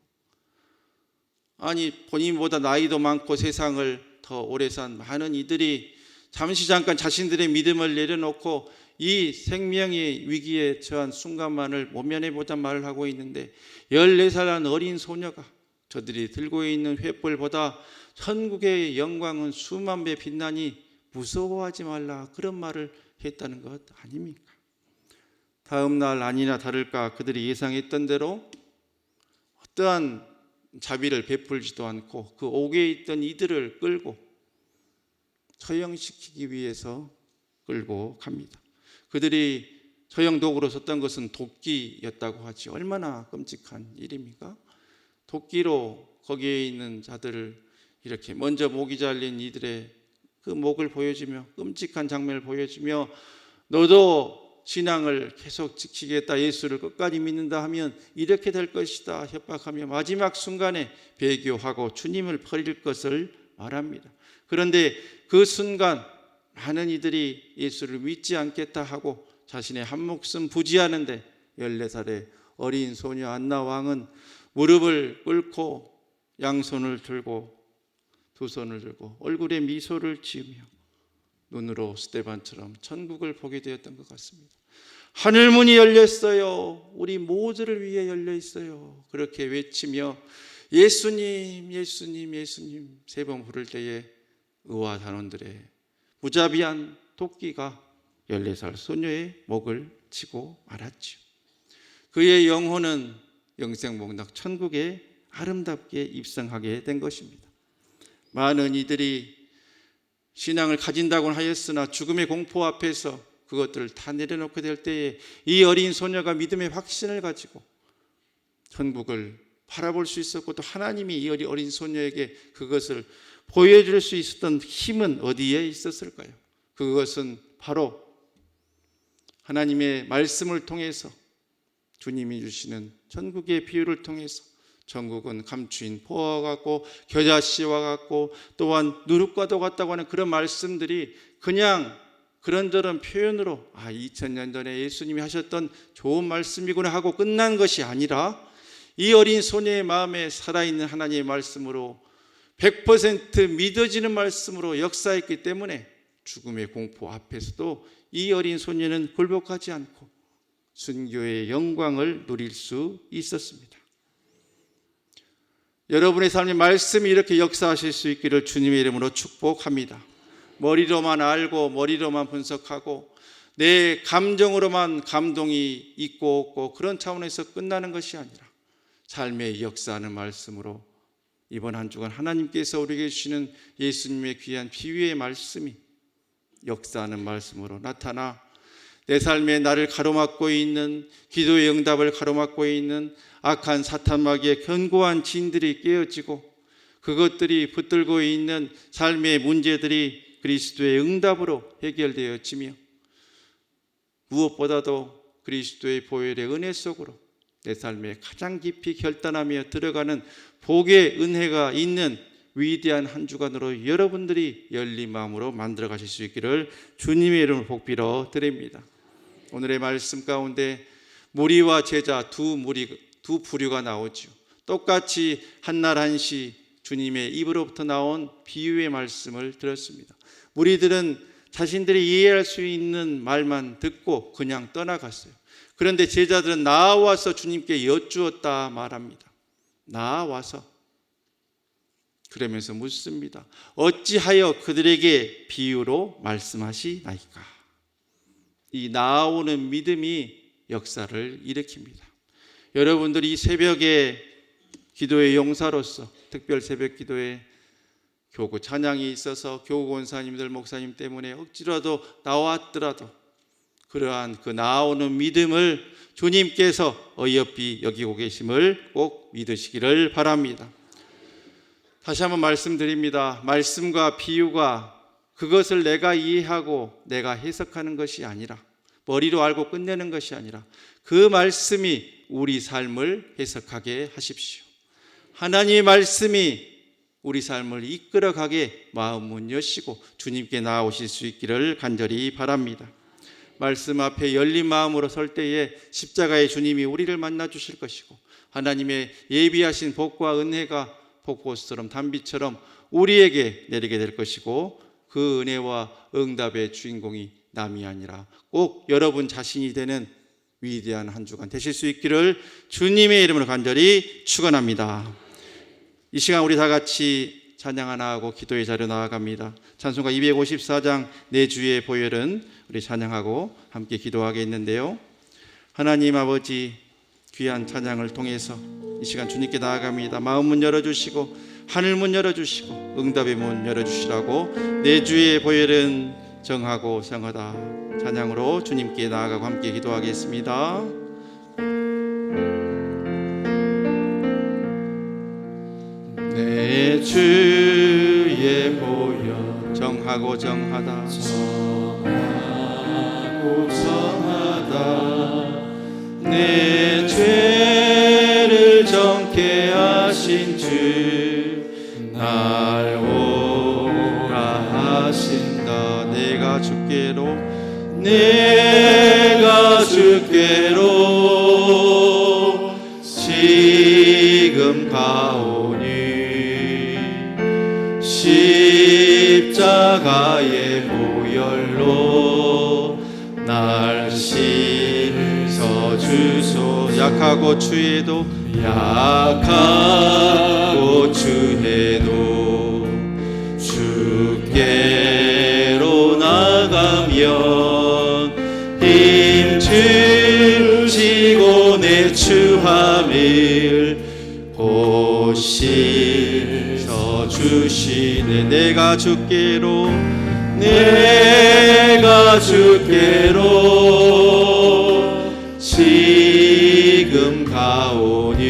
Speaker 4: 아니, 본인보다 나이도 많고 세상을 더 오래 산 많은 이들이 잠시 잠깐 자신들의 믿음을 내려놓고 이 생명의 위기에 처한 순간만을 모면해보자 말을 하고 있는데 14살한 어린 소녀가 저들이 들고 있는 횃불보다 천국의 영광은 수만 배 빛나니 무서워하지 말라, 그런 말을 했다는 것 아닙니까? 다음 날 아니나 다를까 그들이 예상했던 대로 어떠한 자비를 베풀지도 않고 그 옥에 있던 이들을 끌고 처형시키기 위해서 끌고 갑니다. 그들이 처형 도구로 썼던 것은 도끼였다고 하지. 얼마나 끔찍한 일입니까? 도끼로 거기에 있는 자들을 이렇게 먼저 목이 잘린 이들의 그 목을 보여주며 끔찍한 장면을 보여주며 너도 신앙을 계속 지키겠다, 예수를 끝까지 믿는다 하면 이렇게 될 것이다 협박하며 마지막 순간에 배교하고 주님을 버릴 것을 말합니다. 그런데 그 순간 많은 이들이 예수를 믿지 않겠다 하고 자신의 한 목숨 부지하는데 14살의 어린 소녀 안나 왕은 무릎을 꿇고 양손을 들고 두 손을 들고 얼굴에 미소를 지으며 눈으로 스데반처럼 천국을 보게 되었던 것 같습니다. 하늘문이 열렸어요. 우리 모두를 위해 열려 있어요. 그렇게 외치며 예수님, 예수님, 예수님 3번 부를 때에 의화 단원들의 무자비한 도끼가 14살 소녀의 목을 치고 말았지요. 그의 영혼은 영생복락 천국에 아름답게 입성하게 된 것입니다. 많은 이들이 신앙을 가진다고는 하였으나 죽음의 공포 앞에서 그것들을 다 내려놓게 될 때에 이 어린 소녀가 믿음의 확신을 가지고 천국을 바라볼 수 있었고, 또 하나님이 이 어린 소녀에게 그것을 보여줄 수 있었던 힘은 어디에 있었을까요? 그것은 바로 하나님의 말씀을 통해서, 주님이 주시는 천국의 비유를 통해서, 천국은 감추인 포와 같고 겨자씨와 같고 또한 누룩과도 같다고 하는 그런 말씀들이 그냥 그런저런 표현으로 2000년 전에 예수님이 하셨던 좋은 말씀이구나 하고 끝난 것이 아니라, 이 어린 소녀의 마음에 살아있는 하나님의 말씀으로 100% 믿어지는 말씀으로 역사했기 때문에 죽음의 공포 앞에서도 이 어린 소녀는 굴복하지 않고 순교의 영광을 누릴 수 있었습니다. 여러분의 삶의 말씀이 이렇게 역사하실 수 있기를 주님의 이름으로 축복합니다. 머리로만 알고 머리로만 분석하고 내 감정으로만 감동이 있고 없고 그런 차원에서 끝나는 것이 아니라 삶의 역사하는 말씀으로, 이번 한 주간 하나님께서 우리에게 주시는 예수님의 귀한 비유의 말씀이 역사하는 말씀으로 나타나 내 삶에 나를 가로막고 있는, 기도의 응답을 가로막고 있는 악한 사탄 마귀의 견고한 진들이 깨어지고, 그것들이 붙들고 있는 삶의 문제들이 그리스도의 응답으로 해결되어지며, 무엇보다도 그리스도의 보혈의 은혜 속으로 내 삶에 가장 깊이 결단하며 들어가는 복의 은혜가 있는 위대한 한 주간으로 여러분들이 열린 마음으로 만들어 가실 수 있기를 주님의 이름으로 복빌어 드립니다. 오늘의 말씀 가운데 무리와 제자 두 부류가 나오죠. 똑같이 한날 한시 주님의 입으로부터 나온 비유의 말씀을 들었습니다. 무리들은 자신들이 이해할 수 있는 말만 듣고 그냥 떠나갔어요. 그런데 제자들은 나와서 주님께 여쭈었다 말합니다. 나와서. 그러면서 묻습니다. 어찌하여 그들에게 비유로 말씀하시나이까? 이 나오는 믿음이 역사를 일으킵니다. 여러분들이 이 새벽에 기도의 용사로서 특별 새벽 기도에 교구 찬양이 있어서 교구 권사님들 목사님 때문에 억지로라도 나왔더라도 그러한 그 나오는 믿음을 주님께서 어여삐 여기고 계심을 꼭 믿으시기를 바랍니다. 다시 한번 말씀드립니다. 말씀과 비유가 그것을 내가 이해하고 내가 해석하는 것이 아니라, 머리로 알고 끝내는 것이 아니라 그 말씀이 우리 삶을 해석하게 하십시오. 하나님의 말씀이 우리 삶을 이끌어가게 마음 문 여시고 주님께 나아오실 수 있기를 간절히 바랍니다. 말씀 앞에 열린 마음으로 설 때에 십자가의 주님이 우리를 만나 주실 것이고, 하나님의 예비하신 복과 은혜가 폭포수처럼 단비처럼 우리에게 내리게 될 것이고, 그 은혜와 응답의 주인공이 남이 아니라 꼭 여러분 자신이 되는 위대한 한 주간 되실 수 있기를 주님의 이름으로 간절히 축원합니다. 이 시간 우리 다 같이 찬양 하나 하고 기도의 자리로 나아갑니다. 찬송가 254장 내 주의 보혈은 우리 찬양하고 함께 기도하겠는데요. 하나님 아버지, 귀한 찬양을 통해서 이 시간 주님께 나아갑니다. 마음 문 열어주시고 하늘 문 열어주시고 응답의 문 열어주시라고, 내 주의 보혈은 정하고 성하다 찬양으로 주님께 나아가고 함께 기도하겠습니다. 내 주의 보혈 정하고 정하다, 정하고 정하다, 내 죄를 정케 하신 주 날 오라 하신다. 내가 주께로 지금 가오니 십자가의 보혈로 날 씻어주소. 약하고 추해도 주께로 나가면 늘 곧 씻어주시네. 내가 주께로 지금 가오니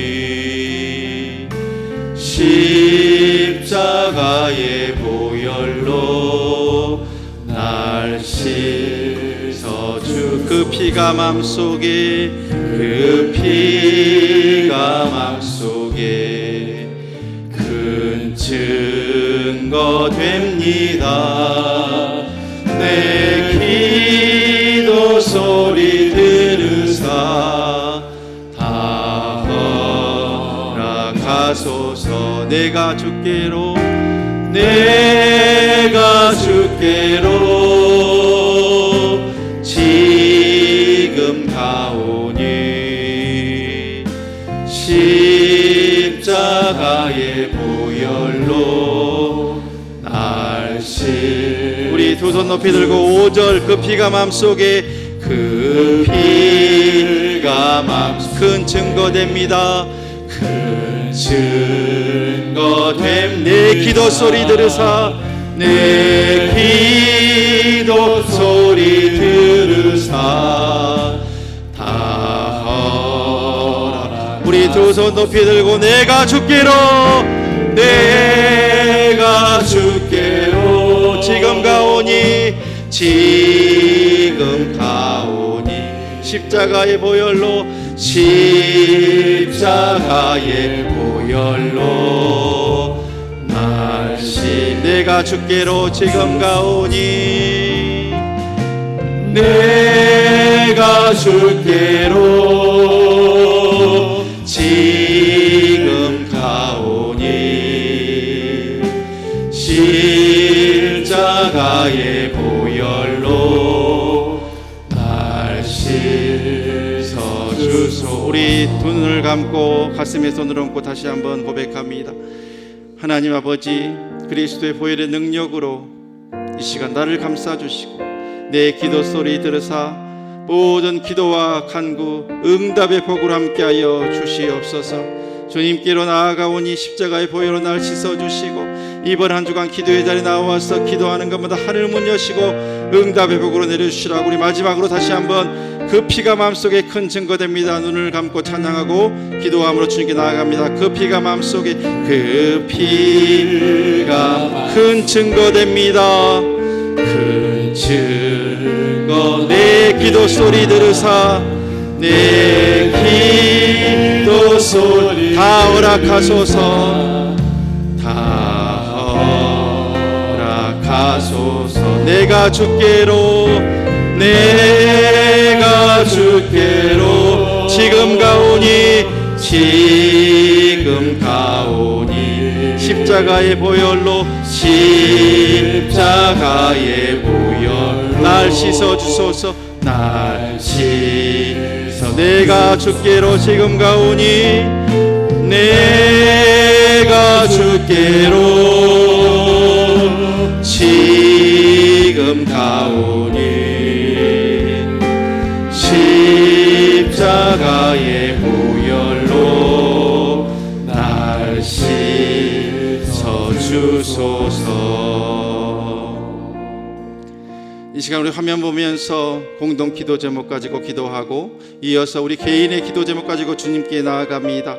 Speaker 4: 십자가의 보혈로 날 씻어주. 그 피가 맘속에 큰 증거 됩니다. 내 기도 소리 들으사 다 허락하소서. 내가 주께로 지금 가오니 십자가의 보혈로 날 씻. 우리 두 손 높이 들고 5절. 그 피가 맘속에 큰 증거 됩니다. 큰 증거 됨. 내 기도 소리 들으사 다 허락. 우리 두 손 높이 들고 내가 주께로 지금 가오니 십자가의 보혈로 날씨. 내가 주께로 지금 가오니 십자가의 보혈로 날 씻어주소. 우리 두 눈을 감고 가슴에 손을 얹고 다시 한번 고백합니다. 하나님 아버지, 그리스도의 보혈의 능력으로 이 시간 나를 감싸주시고 내 기도 소리 들으사 모든 기도와 간구 응답의 복으로 함께하여 주시옵소서. 주님께로 나아가오니 십자가의 보혈로 날 씻어주시고 이번 한 주간 기도의 자리에 나와서 기도하는 것마다 하늘 문 여시고 응답의 복으로 내려주시라고. 우리 마지막으로 다시 한번 그 피가 마음속에 큰 증거됩니다. 눈을 감고 찬양하고 기도함으로 주님께 나아갑니다. 그 피가 마음속에 큰 증거됩니다. 큰 증거. 내 기도 소리 들으사 내 기도 소리 다 허락하소서. 내가 주께로 지금 가오니 십자가의 보혈로 날 씻어주소서. 날 씻어. 내가 주께로 지금 가오니 지금 가오니 십자가의 보혈로 날 씻어주소서. 이 시간 우리 화면 보면서 공동 기도 제목 가지고 기도하고 이어서 우리 개인의 기도 제목 가지고 주님께 나아갑니다.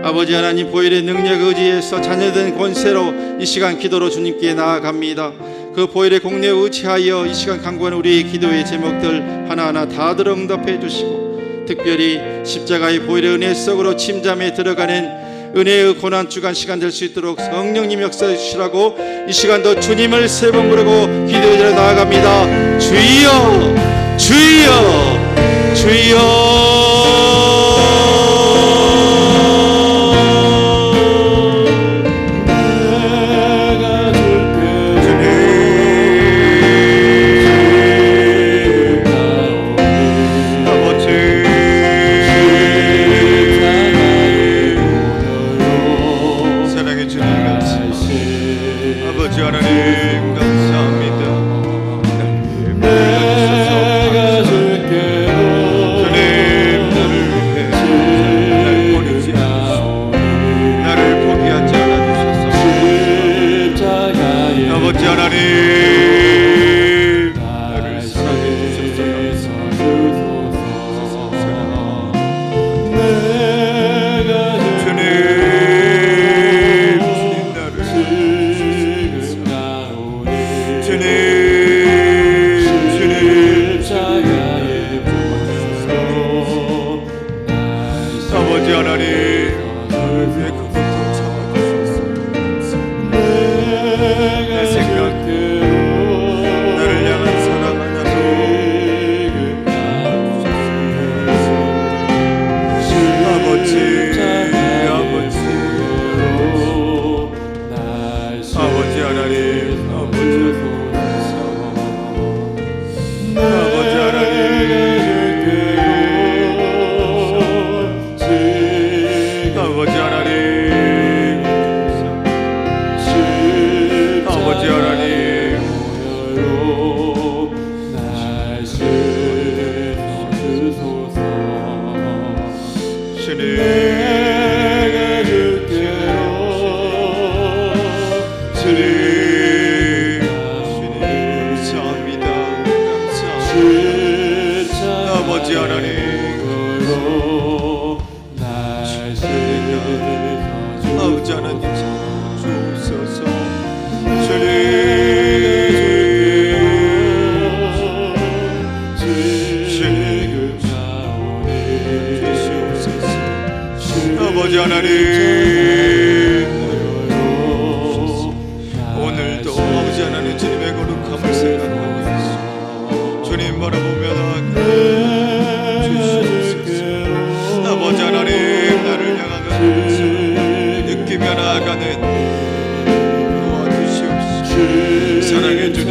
Speaker 4: 아버지 하나님, 보혈의 능력 의지해서 자녀된 권세로 이 시간 기도로 주님께 나아갑니다. 그 보혈의 공로에 의지하여 이 시간 간구하는 우리의 기도의 제목들 하나하나 다 들어 응답해 주시고, 특별히 십자가의 보혈의 은혜 속으로 침잠에 들어가는 은혜의 고난주간 시간 될 수 있도록 성령님 역사해 주시라고 이 시간도 주님을 세 번 부르고 기도에 들어 나아갑니다. 주여, 주여, 주여.
Speaker 2: 아버지 하나님, 아버지 하나님, 주님, 주님, 감사합니다. 아버지 하나님, 아버지 하나님 주옵소서. 주님, 주시옵소서. 아버지 하나님, 오늘도 아버지 하나님 주님의 거룩함을 생각하며 주님 바라보며 나아가주시옵소서. 아버지 하나님, 나를 향하는 느끼며 나아가는 도와주시옵소서. 사랑의 주님,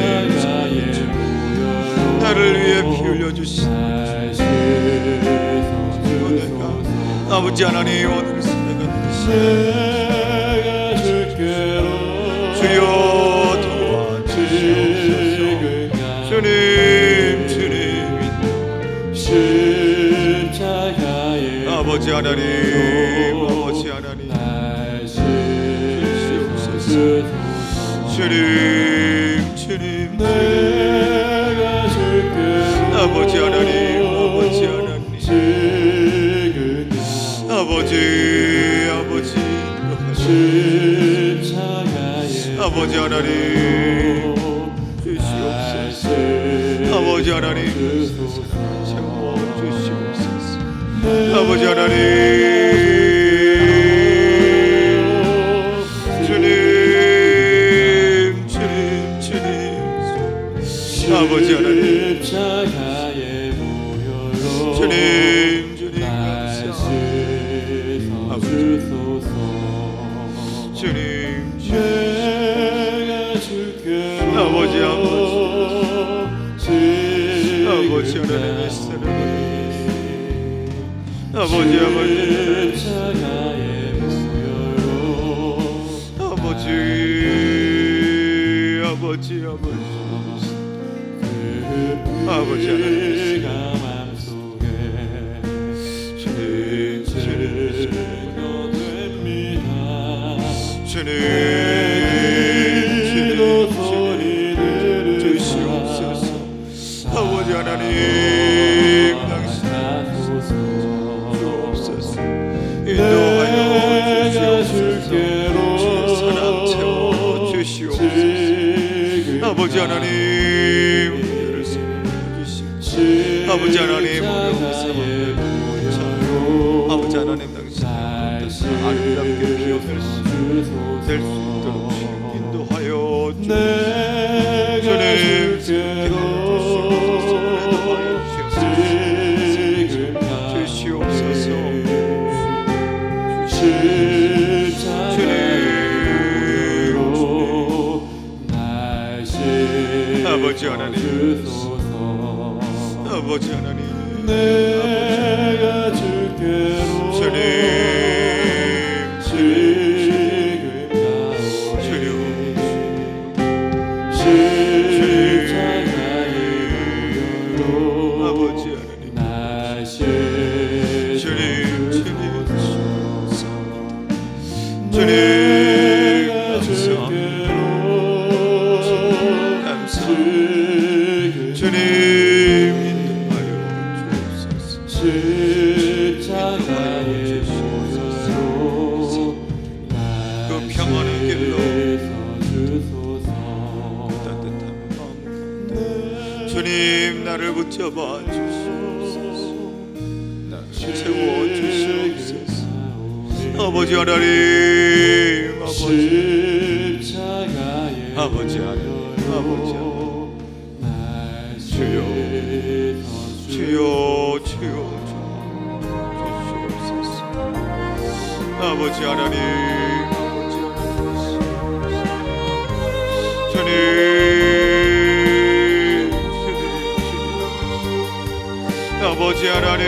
Speaker 2: 나를 위해 피 흘려주신 아버지 하나님, 오늘 주여 도와주시옵소서. 주님, 아버지 하나님, 아버지 하나님 주시옵소서. 주님, 아버지 하나님, 아버지 하나님, 아버지 하나님 주시옵소서. 아버지 하나님 채워 주시옵소서. 아버지 하나님, 주님, 아버지 하나님, 주님, 주님, 아버지 하나님, 아버지 주시옵소서. 아버지 하나님, 당신 주옵소서. 인도하여 주시옵소서. 주의 사랑 채워 주시옵소서. 아버지 하나님, 우리를 세워주시옵소서. 아버지 하나님, 아버지 하나님, 당신 아름답게 피어날 수 있도록 인도하여 주시옵소서. 아버지 하나님, 아버지 하나님, 주님, 주님, 나를 붙잡아 주시옵소서. 나를 채워 주시옵소서. 아버지 하나님, 아버지 하나님, 주여, 주여, 주여 주시옵소서. 아버지 하나님, 주님, 아버지 하나님,